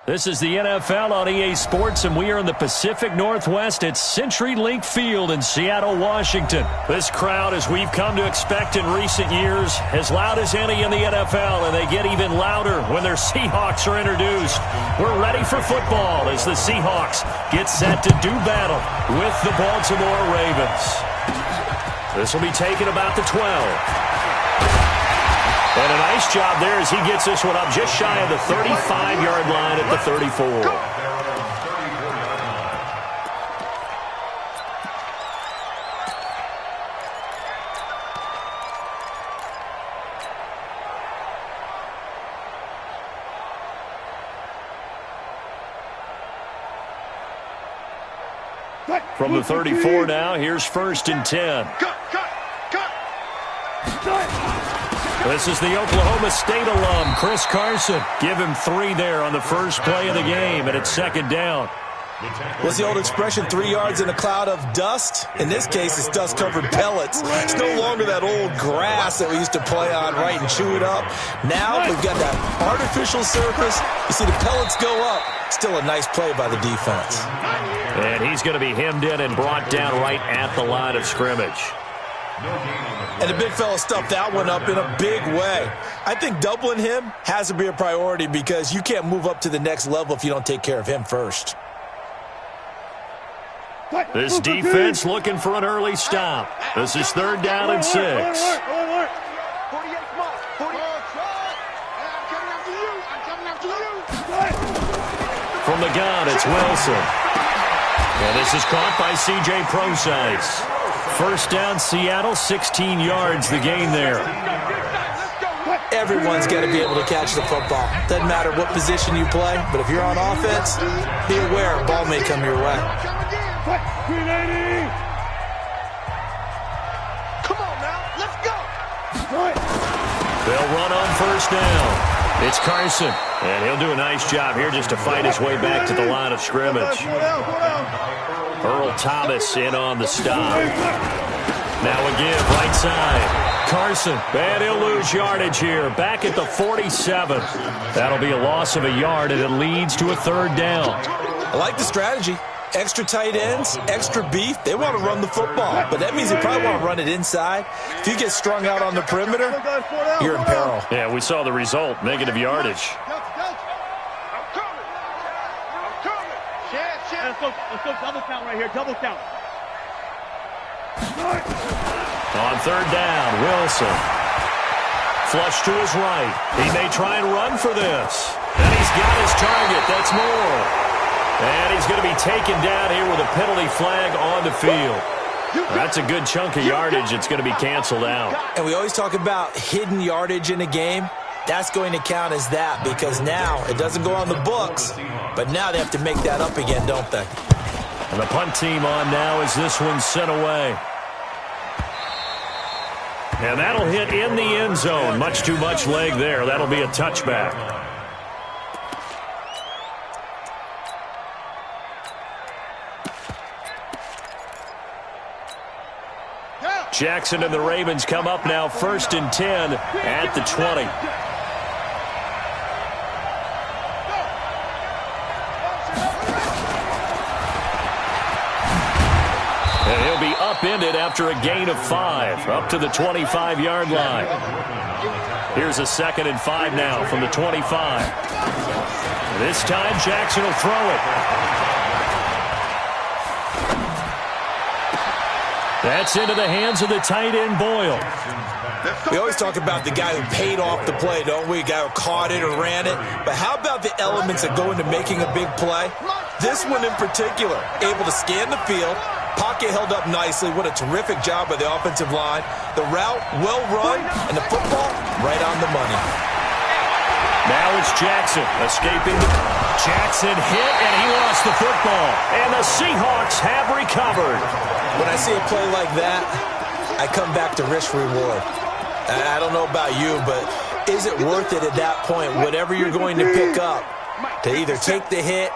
This is the NFL on EA Sports, and we are in the Pacific Northwest at CenturyLink Field in Seattle, Washington. This crowd, as we've come to expect in recent years, as loud as any in the NFL, and they get even louder when their Seahawks are introduced. We're ready for football as the Seahawks get set to do battle with the Baltimore Ravens. This will be taken about the 12. And a nice job there as he gets this one up just shy of the 35-yard line at the 34. From the 34 now, here's 1st and 10. This is the Oklahoma State alum, Chris Carson. Give him 3 there on the first play of the game, and it's 2nd down. What's the old expression, 3 yards in a cloud of dust? In this case, it's dust-covered pellets. It's no longer that old grass that we used to play on, right, and chew it up. Now we've got that artificial surface. You see the pellets go up. Still a nice play by the defense. And he's going to be hemmed in and brought down right at the line of scrimmage. And the big fella stuffed that one up in a big way. I think doubling him has to be a priority because you can't move up to the next level if you don't take care of him first. This defense looking for an early stop. This is 3rd down and 6. 48 mark. 48. I'm coming after you. I'm coming after you. From the gun, it's Wilson. And this is caught by C.J. 1st down, Seattle, 16 yards the gain there. Everyone's got to be able to catch the football. Doesn't matter what position you play, but if you're on offense, be aware a ball may come your way. Come on now, let's go. They'll run on 1st down. It's Carson, and he'll do a nice job here just to fight his way back to the line of scrimmage. Earl Thomas in on the stop. Now a give, right side. Carson, and he'll lose yardage here. Back at the 47. That'll be a loss of a yard, and it leads to a 3rd down. I like the strategy. Extra tight ends, extra beef. They want to run the football, but that means they probably want to run it inside. If you get strung out on the perimeter, you're in peril. Yeah, we saw the result, negative yardage. Let's go double count right here, double count. On 3rd down, Wilson. Flush to his right. He may try and run for this. And he's got his target. That's more. And he's going to be taken down here with a penalty flag on the field. That's a good chunk of yardage. It's going to be canceled out. And we always talk about hidden yardage in a game. That's going to count as that because now it doesn't go on the books, but now they have to make that up again, don't they? And the punt team on now as this one's sent away. And that'll hit in the end zone. Much too much leg there. That'll be a touchback. Jackson and the Ravens come up now 1st and 10 at the 20. And he'll be upended after a gain of 5, up to the 25-yard line. Here's a 2nd and 5 now from the 25. This time Jackson will throw it. That's into the hands of the tight end, Boyle. We always talk about the guy who paid off the play, don't we? The guy who caught it or ran it. But how about the elements that go into making a big play? This one in particular, able to scan the field, pocket held up nicely. What a terrific job by the offensive line. The route, well run, and the football, right on the money. Now it's Jackson escaping. Jackson hit, and he lost the football. And the Seahawks have recovered. When I see a play like that, I come back to risk-reward. I don't know about you, but is it worth it at that point, whatever you're going to pick up, to either take the hit,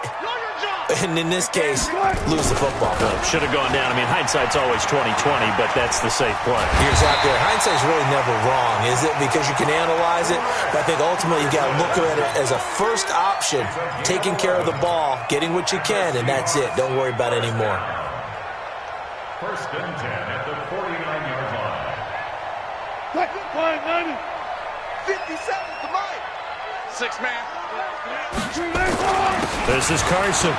and in this case, lose the football? Should have gone down. I mean, hindsight's always 20/20, but that's the safe play. You're exactly right. Hindsight's really never wrong, is it? Because you can analyze it, but I think ultimately you got to look at it as a first option, taking care of the ball, getting what you can, and that's it. Don't worry about it anymore. 1st and 10 at the 49-yard line. 57 to Mike. 6 man. This is Carson.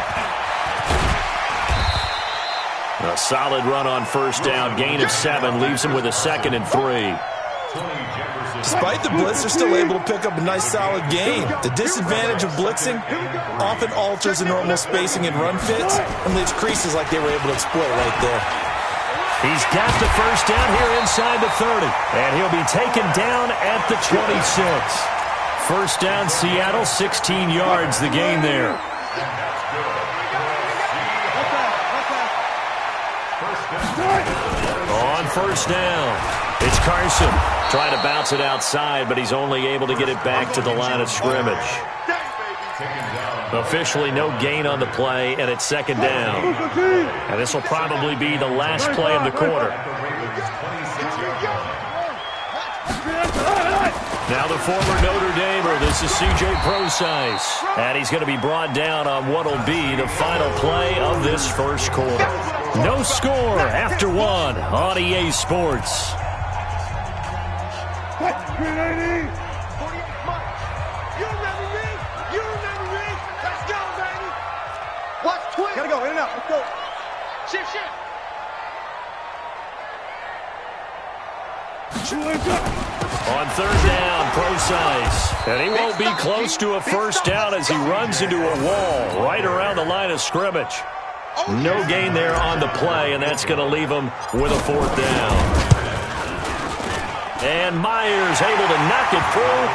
A solid run on 1st down. Gain of 7 leaves him with a 2nd and 3. Despite the blitz, they're still able to pick up a nice solid gain. The disadvantage of blitzing often alters the normal spacing and run fits and leaves creases like they were able to exploit right there. He's got the 1st down here inside the 30. And he'll be taken down at the 26. 1st down, Seattle, 16 yards the gain there. On 1st down, it's Carson. Trying to bounce it outside, but he's only able to get it back to the line of scrimmage. Officially no gain on the play, and it's 2nd down. And this will probably be the last play of the quarter. Now the former Notre Damer, this is C.J. 4zz's. And he's going to be brought down on what will be the final play of this 1st quarter. No score after 1 on EA Sports. Gotta go, in and out, let's go. Shift. Two hands up. On third down, pro-size. And he won't be close to a first down as he runs into a wall right around the line of scrimmage. No gain there on the play, and that's going to leave him with a fourth down. And Myers able to knock it through,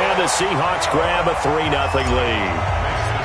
and the Seahawks grab a 3-0 lead.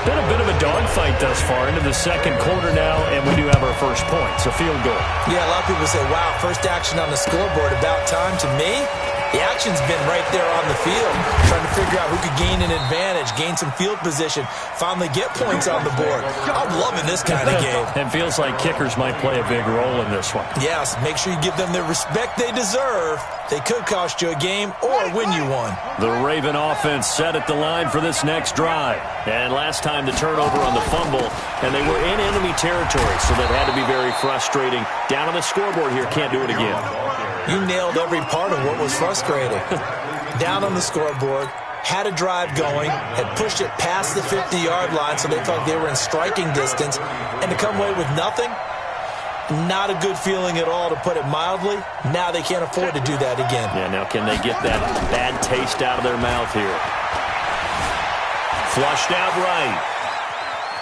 Been a bit of a dogfight thus far into the second quarter now, and we do have our first point. It's a field goal. Yeah, a lot of people say, wow, first action on the scoreboard, about time. To me, the action's been right there on the field, trying to figure out who could gain an advantage, gain some field position, finally get points on the board. I'm loving this kind of game. And feels like kickers might play a big role in this one. Yes, make sure you give them the respect they deserve. They could cost you a game or win you one. The Raven offense set at the line for this next drive. And last time the turnover on the fumble, and they were in enemy territory, so that had to be very frustrating. Down on the scoreboard here, can't do it again. You nailed every part of what was frustrating. Down on the scoreboard, had a drive going, had pushed it past the 50-yard line so they felt they were in striking distance, and to come away with nothing, not a good feeling at all, to put it mildly. Now they can't afford to do that again. Yeah, now can they get that bad taste out of their mouth here? Flushed out right.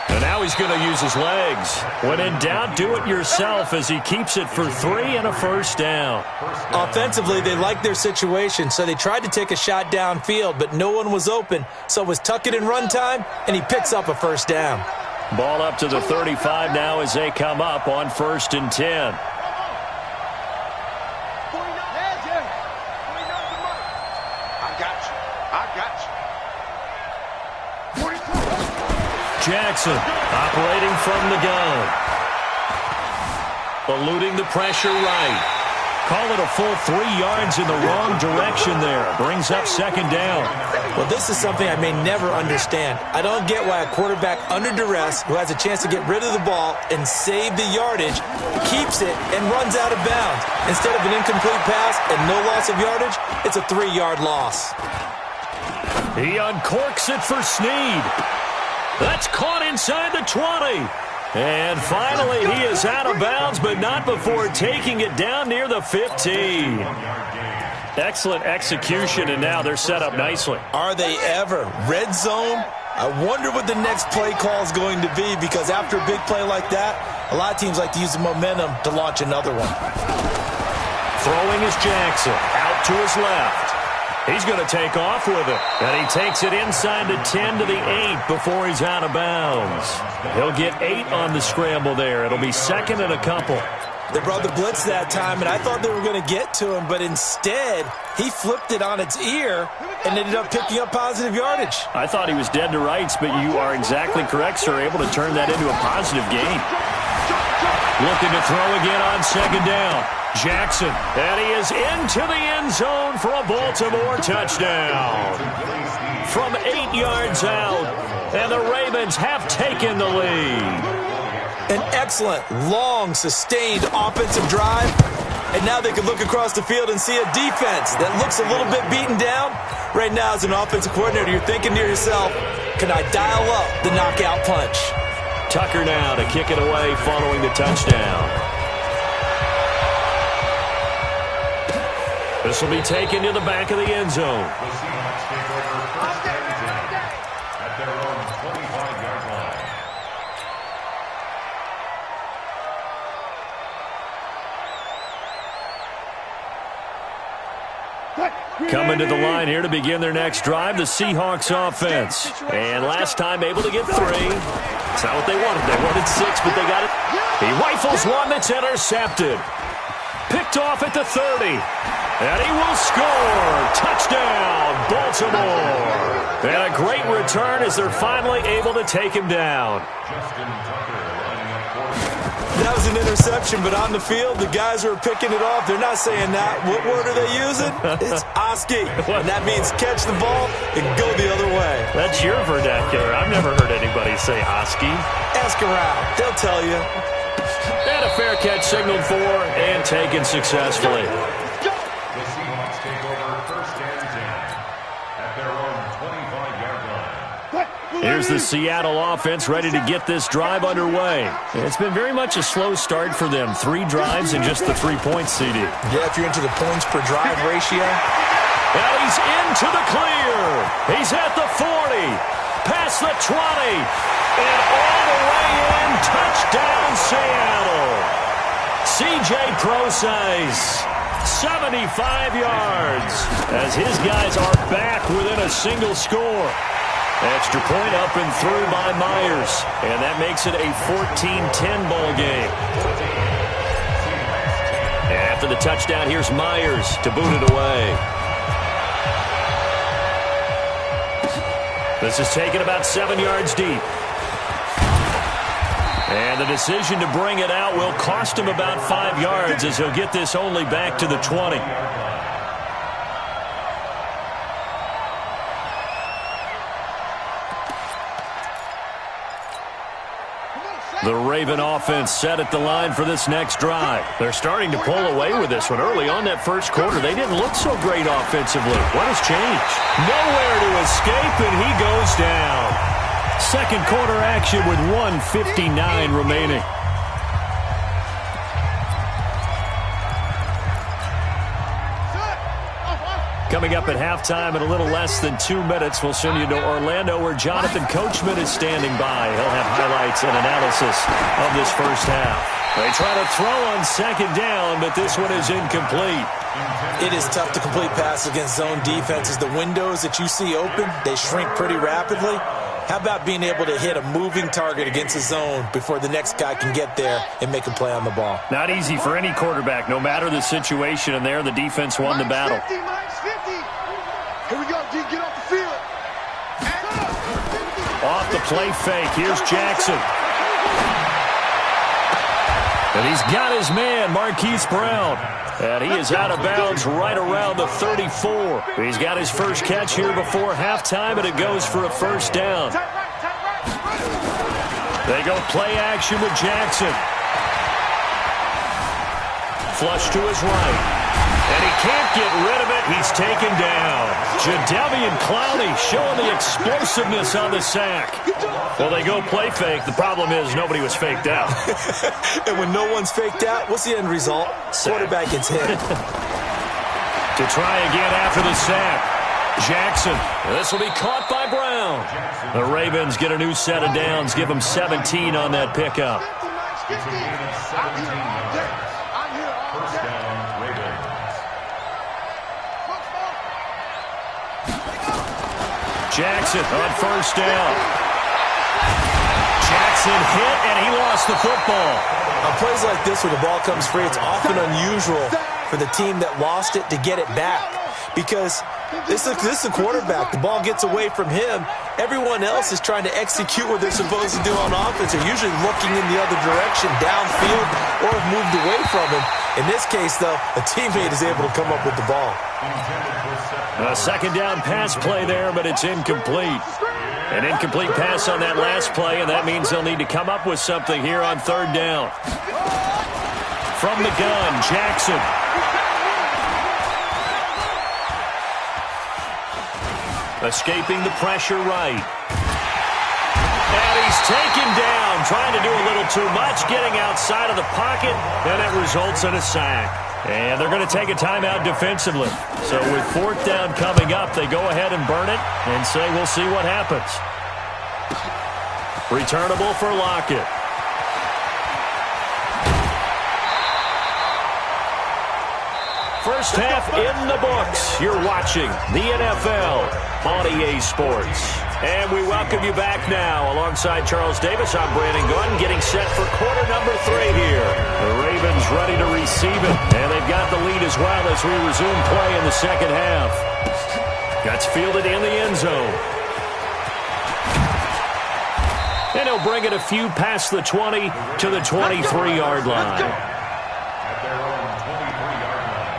And now he's going to use his legs. When in doubt, do it yourself as he keeps it for 3 and a first down. Offensively, they liked their situation, so they tried to take a shot downfield, but no one was open. So it was tuck it in run time, and he picks up a first down. Ball up to the 35 now as they come up on 1st and 10. Jackson operating from the gun. Eluding the pressure right. Call it a full 3 yards in the wrong direction there. Brings up 2nd down. Well, this is something I may never understand. I don't get why a quarterback under duress who has a chance to get rid of the ball and save the yardage keeps it and runs out of bounds. Instead of an incomplete pass and no loss of yardage, it's a 3-yard loss. He uncorks it for Snead. That's caught inside the 20. And finally, he is out of bounds, but not before taking it down near the 15. Excellent execution, and now they're set up nicely. Are they ever? Red zone? I wonder what the next play call is going to be, because after a big play like that, a lot of teams like to use the momentum to launch another one. Throwing is Jackson. Out to his left. He's going to take off with it. And he takes it inside the 10 to the 8 before he's out of bounds. He'll get 8 on the scramble there. It'll be 2nd and a couple. They brought the blitz that time, and I thought they were going to get to him, but instead, he flipped it on its ear and ended up picking up positive yardage. I thought he was dead to rights, but you are exactly correct, sir. Able to turn that into a positive gain. Looking to throw again on 2nd down. Jackson, and he is into the end zone for a Baltimore touchdown. From 8 yards out, and the Ravens have taken the lead. An excellent, long, sustained offensive drive, and now they can look across the field and see a defense that looks a little bit beaten down. Right now, as an offensive coordinator, you're thinking to yourself, can I dial up the knockout punch? Tucker now to kick it away following the touchdown. This will be taken to the back of the end zone. The Seahawks take over 1st and 10 at their own 25-yard line. Coming to the line here to begin their next drive, the Seahawks offense. And last time able to get 3. That's not what they wanted. They wanted 6, but they got it. He rifles one that's intercepted. Picked off at the 30. And he will score. Touchdown, Baltimore. And a great return as they're finally able to take him down. That was an interception, but on the field, the guys who are picking it off, they're not saying that. What word are they using? It's Oski. And that means catch the ball and go the other way. That's your vernacular. I've never heard anybody say Oski. Ask around. They'll tell you. And a fair catch signaled for and taken successfully. Here's the Seattle offense ready to get this drive underway. It's been very much a slow start for them. 3 drives and just the 3 points, CD. Yeah, if you're into the points per drive ratio, And he's into the clear. He's at the 40, past the 20, and all the way in. Touchdown, Seattle. C.J. Pro-Size, 75 yards, as his guys are back within a single score. Extra point up and through by Myers, and that makes it a 14-10 ball game. And after the touchdown, here's Myers to boot it away. This is taken about 7 yards deep. And the decision to bring it out will cost him about 5 yards, as he'll get this only back to the 20. The Raven offense set at the line for this next drive. They're starting to pull away with this one. Early on that first quarter, they didn't look so great offensively. What has changed? Nowhere to escape, and he goes down. Second quarter action with 1:59 remaining. Coming up at halftime in a little less than 2 minutes, we'll send you to Orlando, where Jonathan Coachman is standing by. He'll have highlights and analysis of this first half. They try to throw on second down, but this one is incomplete. It is tough to complete passes against zone defenses. The windows that you see open, they shrink pretty rapidly. How about being able to hit a moving target against a zone before the next guy can get there and make a play on the ball? Not easy for any quarterback, no matter the situation, and there the defense won the battle. Here we go, D, get off the field. Off the play fake, here's Jackson. And he's got his man, Marquise Brown. And he is out of bounds right around the 34. He's got his first catch here before halftime, and it goes for a first down. They go play action with Jackson. Flush to his right. And he can't get rid of it. He's taken down. Jadeveon Clowney showing the explosiveness on the sack. Well, they go play fake. The problem is nobody was faked out. And when no one's faked out, what's the end result? Quarterback gets hit. To try again after the sack. Jackson. This will be caught by Brown. The Ravens get a new set of downs. Give them 17 on that pickup. First down, Ravens. Jackson on first down. Jackson hit, and he lost the football. On plays like this, when the ball comes free, it's often unusual for the team that lost it to get it back. Because this is a quarterback. The ball gets away from him. Everyone else is trying to execute what they're supposed to do on offense. They're usually looking in the other direction, downfield, or have moved away from him. In this case, though, a teammate is able to come up with the ball. A second down pass play there, but it's incomplete. An incomplete pass on that last play, and that means they'll need to come up with something here on third down. From the gun, Jackson. Escaping the pressure right. And he's taken down, trying to do a little too much, getting outside of the pocket, and it results in a sack. And they're going to take a timeout defensively. So with fourth down coming up, they go ahead and burn it and say we'll see what happens. Returnable for Lockett. First half in the books. You're watching the NFL on EA Sports. And we welcome you back now. Alongside Charles Davis, I'm Brandon Gunn, getting set for quarter number 3 here. The Ravens ready to receive it, and they've got the lead as well as we resume play in the second half. That's fielded in the end zone. And he'll bring it a few past the 20 to the 23-yard line. At their own 23-yard line.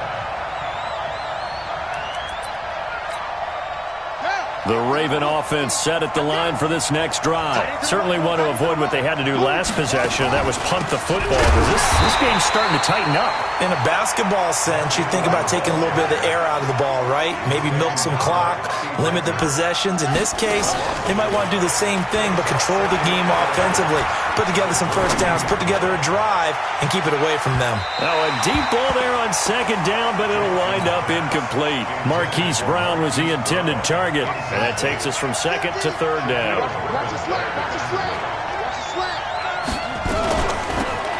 The Raven offense set at the line for this next drive. Certainly want to avoid what they had to do last possession, and that was punt the football, because this game's starting to tighten up. In a basketball sense, you think about taking a little bit of the air out of the ball, right? Maybe milk some clock, limit the possessions. In this case, they might want to do the same thing, but control the game offensively. put together some first downs, put together a drive, and keep it away from them. Now a deep ball there on second down, but it'll wind up incomplete. Marquise Brown was the intended target, and that takes us from second to third down. Watch your slant, watch your slant, watch your slant.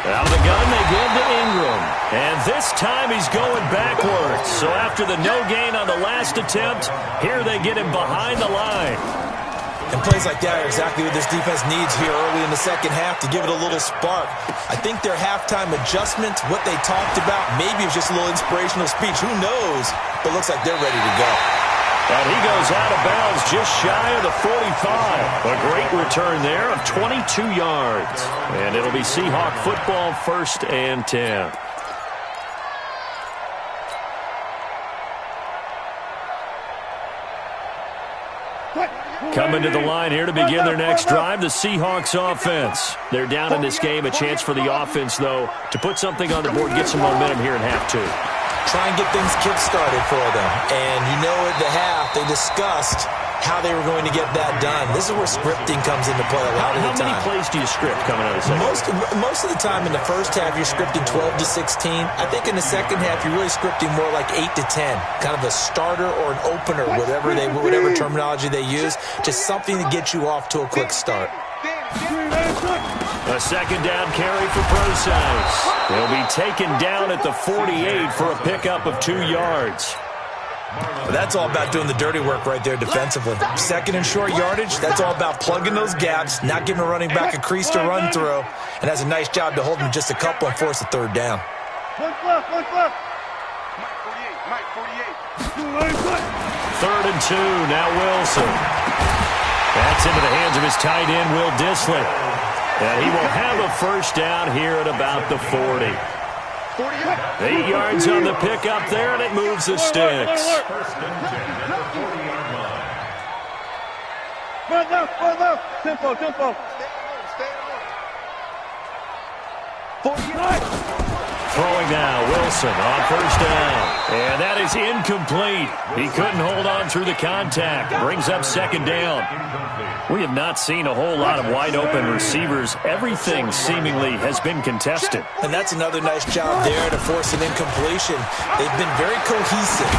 Out of the gun, they give to Ingram. And this time he's going backwards. So after the no gain on the last attempt, here they get him behind the line. And plays like that are exactly what this defense needs here early in the second half to give it a little spark. I think their halftime adjustment, what they talked about, maybe it was just a little inspirational speech. Who knows? But it looks like they're ready to go. And he goes out of bounds just shy of the 45. A great return there of 22 yards. And it'll be Seahawk football, 1st and 10. Coming to the line here to begin their next drive, the Seahawks offense. They're down in this game. A chance for the offense, though, to put something on the board, get some momentum here in half two. Try and get things kick-started for them. And you know at the half, they discussed how they were going to get that done. This is where scripting comes into play a lot of the time. How many plays do you script coming out of the second? Most of the time in the first half, you're scripting 12 to 16. I think in the second half, you're really scripting more like 8 to 10. Kind of a starter or an opener, whatever terminology they use. Just something to get you off to a quick start. A second down carry for Procise. They'll be taken down at the 48 for a pickup of 2 yards. But that's all about doing the dirty work right there defensively. Second and short yardage, that's all about plugging those gaps, not giving a running back a crease to run through, and has a nice job to hold them just a couple and force a third down. One left. Mike 48. 3rd and 2, now Wilson. That's into the hands of his tight end, Will Dissly. And he will have a first down here at about the 40. 8 yards on the pickup there, and it moves the sticks. Run left. Tempo. Stay on. Throwing now, Wilson on first down. And that is incomplete. He couldn't hold on through the contact. Brings up second down. We have not seen a whole lot of wide-open receivers. Everything seemingly has been contested. And that's another nice job there to force an incompletion. They've been very cohesive,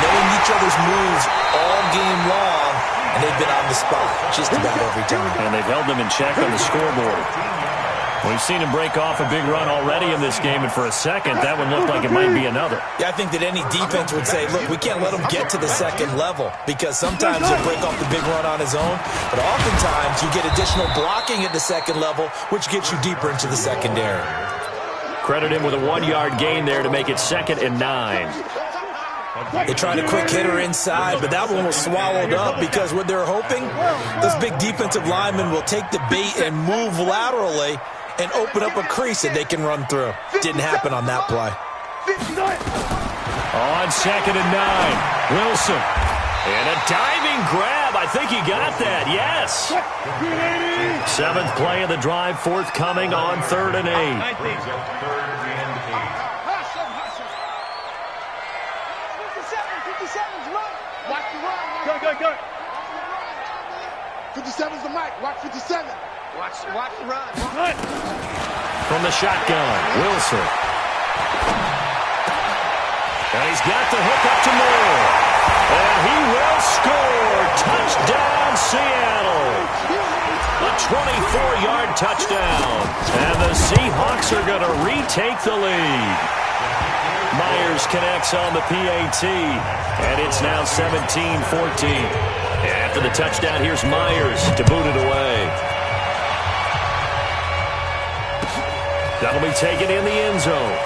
knowing each other's moves all game long, and they've been on the spot just about every time. And they've held them in check on the scoreboard. We've seen him break off a big run already in this game, and for a second, that one looked like it might be another. Yeah, I think that any defense would say, look, we can't let him get to the second level, because sometimes he'll break off the big run on his own, but oftentimes you get additional blocking at the second level, which gets you deeper into the secondary. Credit him with a 1-yard gain there to make it 2nd and 9. They tried a quick hitter inside, but that one was swallowed up because what they're hoping, those big defensive linemen will take the bait and move laterally and open up a crease that they can run through. Didn't happen on that play. On 2nd and 9, Wilson. And a diving grab. I think he got that, yes. 7th play of the drive, forthcoming on 3rd and 8. Watch the run. Go. 57's the mic. Watch 57. Watch the run. From the shotgun, Wilson. And he's got the hook up to Moore. And he will score. Touchdown, Seattle. A 24-yard touchdown. And the Seahawks are going to retake the lead. Myers connects on the PAT. And it's now 17-14. After the touchdown, here's Myers to boot it away. That'll be taken in the end zone.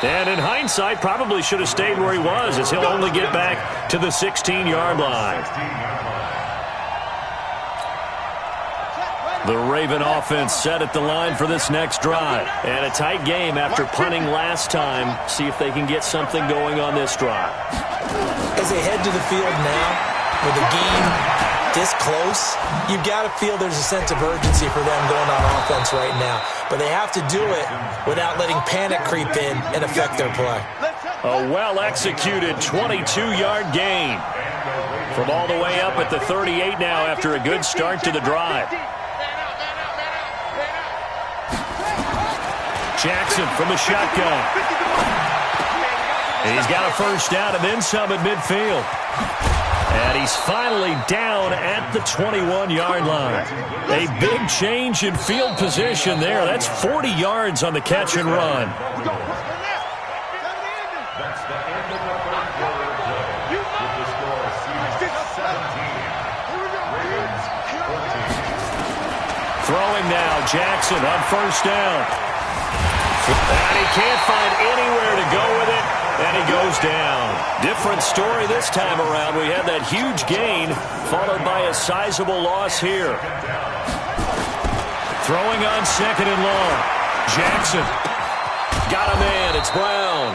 And in hindsight, probably should have stayed where he was, as he'll only get back to the 16-yard line. The Raven offense set at the line for this next drive. And a tight game after punting last time. See if they can get something going on this drive. As they head to the field now, with the game this close, you've got to feel there's a sense of urgency for them going on offense right now. But they have to do it without letting panic creep in and affect their play. A well-executed 22-yard gain. From all the way up at the 38 now after a good start to the drive. Jackson from the shotgun. And he's got a first down and then some at midfield. And he's finally down at the 21-yard line. A big change in field position there. That's 40 yards on the catch and run. That's the end of the third quarter play. With the score Seahawks 17. Ravens 14. Throwing now, Jackson on first down. And he can't find anywhere to go with it. And he goes down. Different story this time around. We had that huge gain followed by a sizable loss here. Throwing on second and long. Jackson. Got a man. It's Brown.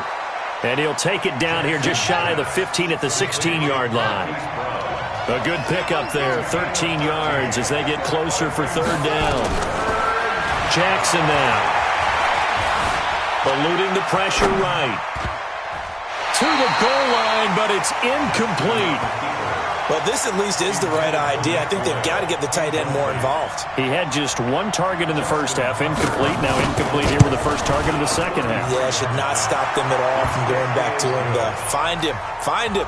And he'll take it down here just shy of the 15 at the 16-yard line. A good pickup there. 13 yards as they get closer for third down. Jackson now. Eluding the pressure right. To the goal line, but it's incomplete. Well, this at least is the right idea. I think they've got to get the tight end more involved. He had just one target in the first half, incomplete. Now incomplete here with the first target of the second half. Yeah, should not stop them at all from going back to him to find him. Find him.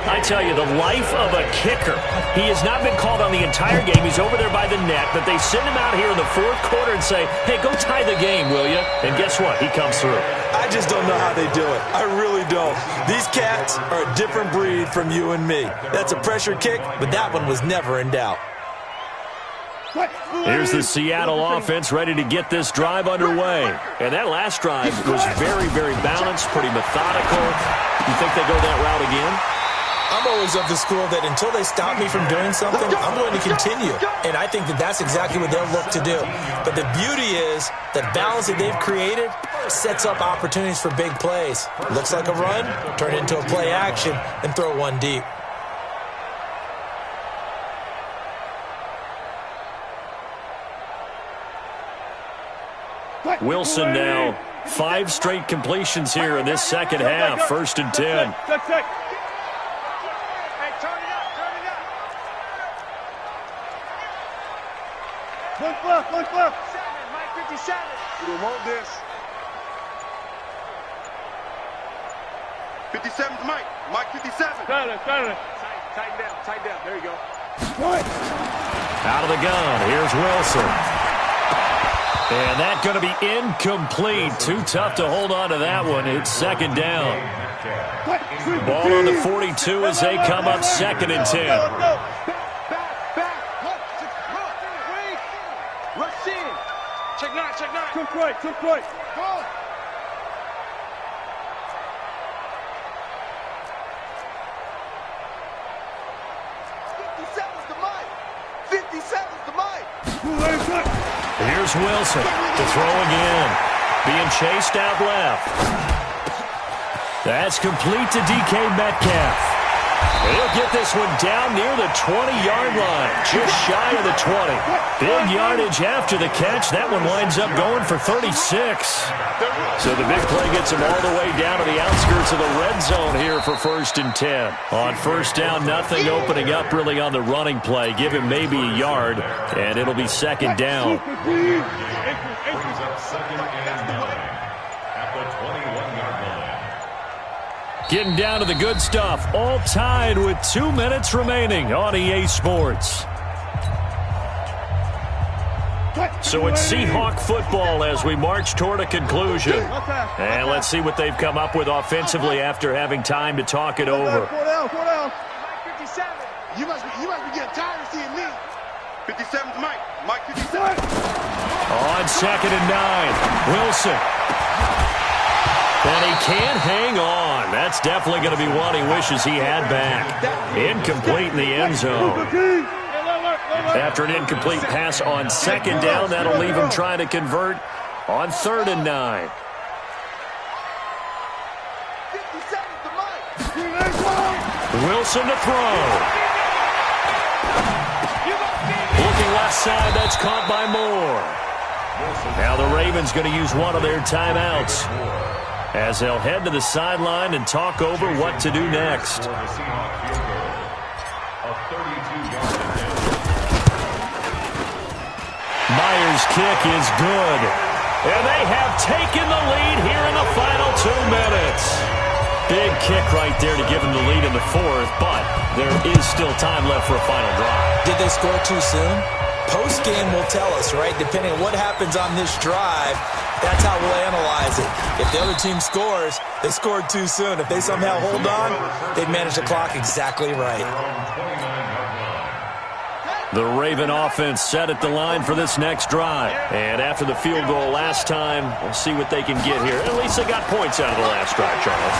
I tell you, the life of a kicker. He has not been called on the entire game. He's over there by the net, but they send him out here in the fourth quarter and say, hey, go tie the game, will you? And guess what? He comes through. I just don't know how they do it. I really don't. These cats are a different breed from you and me. That's a pressure kick, but that one was never in doubt. Here's the Seattle offense ready to get this drive underway. And that last drive was very, very balanced, pretty methodical. You think they go that route again? I'm always of the school that until they stop me from doing something, I'm going to continue. And I think that that's exactly what they'll look to do. But the beauty is the balance that they've created sets up opportunities for big plays. Looks like a run, turn it into a play action, and throw one deep. Wilson now. 5 straight completions here in this second half. First and 10. Look. Mike 57. You don't want this. 57's Mike. Mike 57. Tighten down. There you go. Out of the gun. Here's Wilson. And that's going to be incomplete. Too tough to hold on to that one. It's second down. Ball on the 42 as they come up second and 10. Check nine. Took right. Go. Here's Wilson to throw again. Being chased out left. That's complete to DK Metcalf. He'll get this one down near the 20-yard line, just shy of the 20. Big yardage after the catch. That one winds up going for 36. So the big play gets him all the way down to the outskirts of the red zone here for first and 10. On first down, nothing opening up really on the running play. Give him maybe a yard, and it'll be second down. Brings up second and 9 at the 21-yard line. Getting down to the good stuff. All tied with 2 minutes remaining on EA Sports. So it's Seahawk football as we march toward a conclusion. And let's see what they've come up with offensively after having time to talk it over. 57. You must be getting tired of seeing me. 57's Mike. Mike 57. On second and 9. Wilson. And he can't hang on. That's definitely going to be one he wishes he had back. Incomplete in the end zone. After an incomplete pass on second down, that'll leave him trying to convert on third and 9. Wilson to throw. Looking left side, that's caught by Moore. Now the Ravens going to use one of their timeouts. as they'll head to the sideline and talk over what to do next. Myers' kick is good. And they have taken the lead here in the final 2 minutes. Big kick right there to give them the lead in the fourth, but there is still time left for a final drive. Did they score too soon? Post-game will tell us, right? Depending on what happens on this drive, that's how we'll analyze it. If the other team scores, they scored too soon. If they somehow hold on, they've managed the clock exactly right. The Raven offense set at the line for this next drive. And after the field goal last time, we'll see what they can get here. At least they got points out of the last drive, Charles.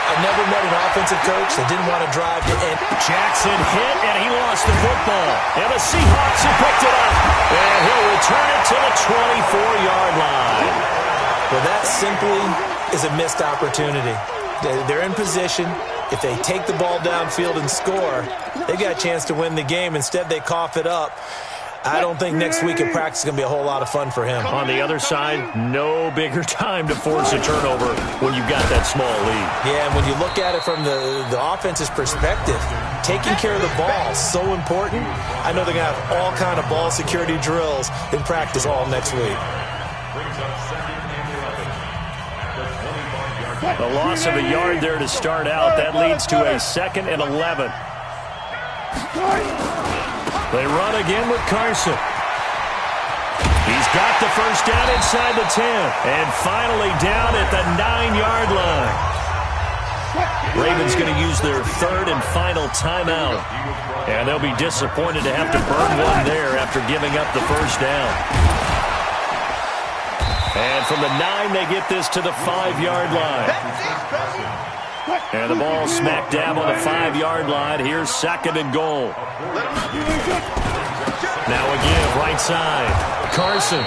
I've never met an offensive coach that didn't want to drive to end. Jackson hit, and he lost the football. And the Seahawks have picked it up. And he'll return it to the 24-yard line. Well, that simply is a missed opportunity. They're in position. If they take the ball downfield and score, they got a chance to win the game. Instead, they cough it up. I don't think next week in practice is going to be a whole lot of fun for him. On the other side, no bigger time to force a turnover when you've got that small lead. Yeah, and when you look at it from the offense's perspective, taking care of the ball is so important. I know they're going to have all kind of ball security drills in practice all next week. The loss of a yard there to start out. That leads to a 2nd and 11. They run again with Carson. He's got the first down inside the 10. And finally down at the 9-yard line. Ravens going to use their 3rd and final timeout. And they'll be disappointed to have to burn one there after giving up the first down. And from the 9, they get this to the 5-yard line. And the ball smack dab on the 5-yard line. Here's 2nd and goal. Now again, right side. Carson.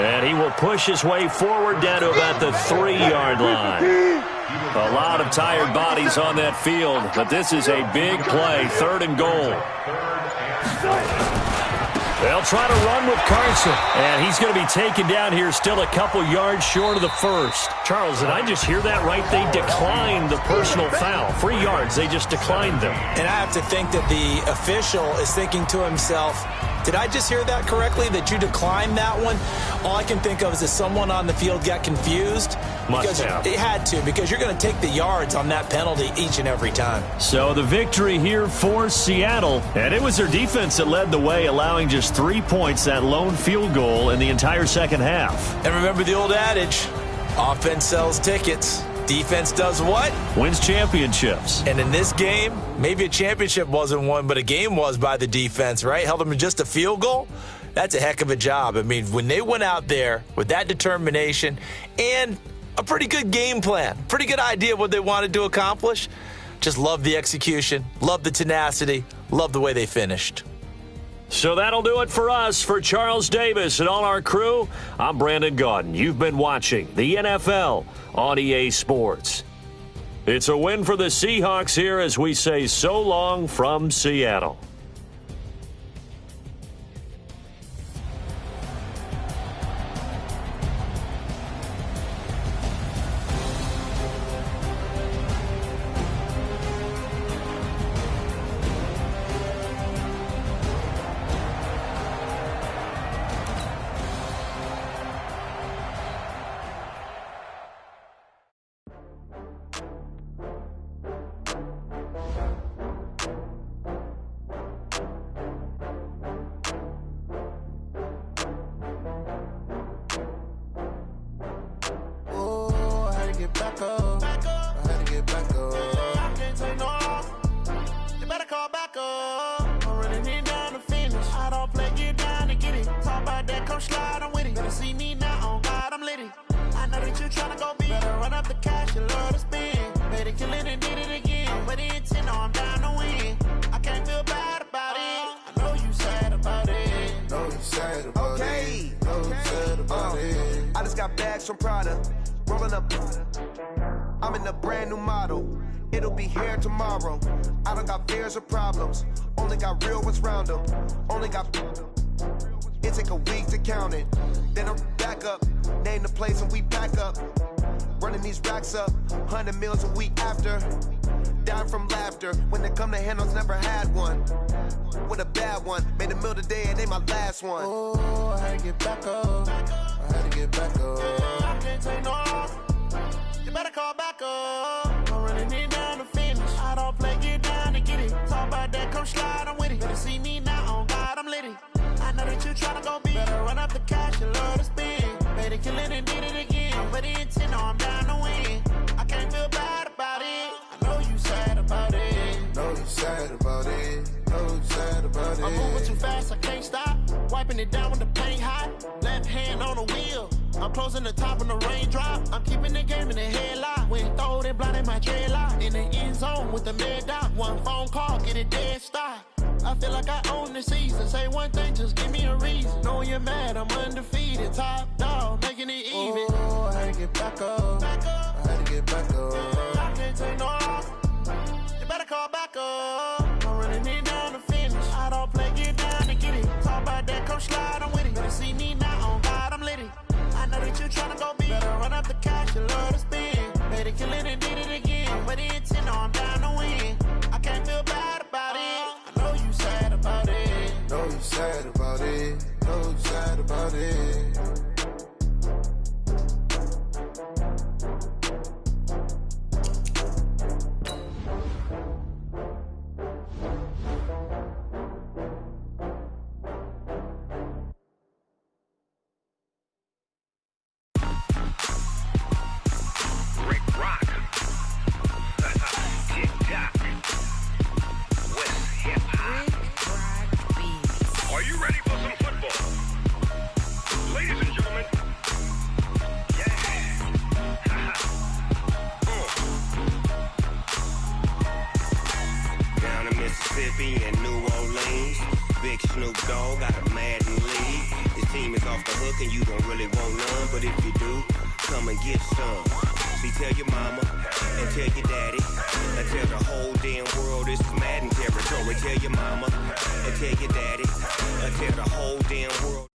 And he will push his way forward down to about the 3-yard line. A lot of tired bodies on that field, but this is a big play. 3rd and goal. They'll try to run with Carson, and he's going to be taken down here still a couple yards short of the first. Charles, did I just hear that right? They declined the personal foul. 3 yards, they just declined them. And I have to think that the official is thinking to himself, did I just hear that correctly, that you declined that one? All I can think of is that someone on the field got confused. Must have. It had to, because you're going to take the yards on that penalty each and every time. So the victory here for Seattle, and it was their defense that led the way, allowing just 3 points, that lone field goal in the entire second half. And remember the old adage, offense sells tickets. Defense does what? Wins championships. And in this game, maybe a championship wasn't won, but a game was by the defense, right? Held them to just a field goal. That's a heck of a job. I mean, when they went out there with that determination and a pretty good game plan, pretty good idea of what they wanted to accomplish, just love the execution, love the tenacity, love the way they finished. So that'll do it for us. For Charles Davis and all our crew, I'm Brandon Gaudin. You've been watching the NFL on EA Sports. It's a win for the Seahawks here as we say so long from Seattle. From Prada, rolling up. I'm in a brand new model. It'll be here tomorrow. I don't got fears or problems. Only got real ones round them. Only got. It take a week to count it. Then I'm back up. Name the place and we pack up. running these racks up, 100 meals a week after. Dying from laughter, when they come to handles, never had one. With a bad one, made a meal today and they my last one. Oh, I had to get back up, I had to get back up. I can't take no off, you better call back up. I'm running it down to finish, I don't play, get down to get it. Talk about that, come slide, I'm with it. Better see me now, on God, I'm litty. I know that you tryna go big, better run up the cash, you love to spend. Better kill it and did it again, I'm with the intent, no, I'm down to win. I can't feel bad about it, I know you sad about it. Know you sad about it, know you sad about it. I'm moving too fast, I can't stop. Wiping it down when the paint hot. Left hand on the wheel, I'm closing the top when the raindrop. I'm keeping the game in the headlock. When throwed and blinded my dreadlock. In the end zone with the mid dot. One phone call, get it dead stop. I feel like I own the season. Say one thing, just give me a reason. Knowing you're mad, I'm undefeated. Top dog, making it even. Oh, I had to get back up. I had to get back up. I can't take no off. You better call back up. I'm running it down to finish. I don't play, get down to get it. Talk about that, come slide, I'm with it. Better see me now, on God, I'm litty. I know that you tryna go big. Better run up the cash, you love to spend. Better kill it and did it again. With the intent, no, I'm down to win. I can't feel bad about it. I know you sad about it. Know you sad about it. Know you sad about it. Are you ready for some football? Ladies and gentlemen, yeah. Down in Mississippi and New Orleans, Big Snoop Dogg got a Madden league. His team is off the hook and you don't really want none, but if you do, come and get some. See, tell your mama and tell your daddy and tell the whole damn world this is Madden territory. Tell your mama and tell your daddy and tell the whole damn world.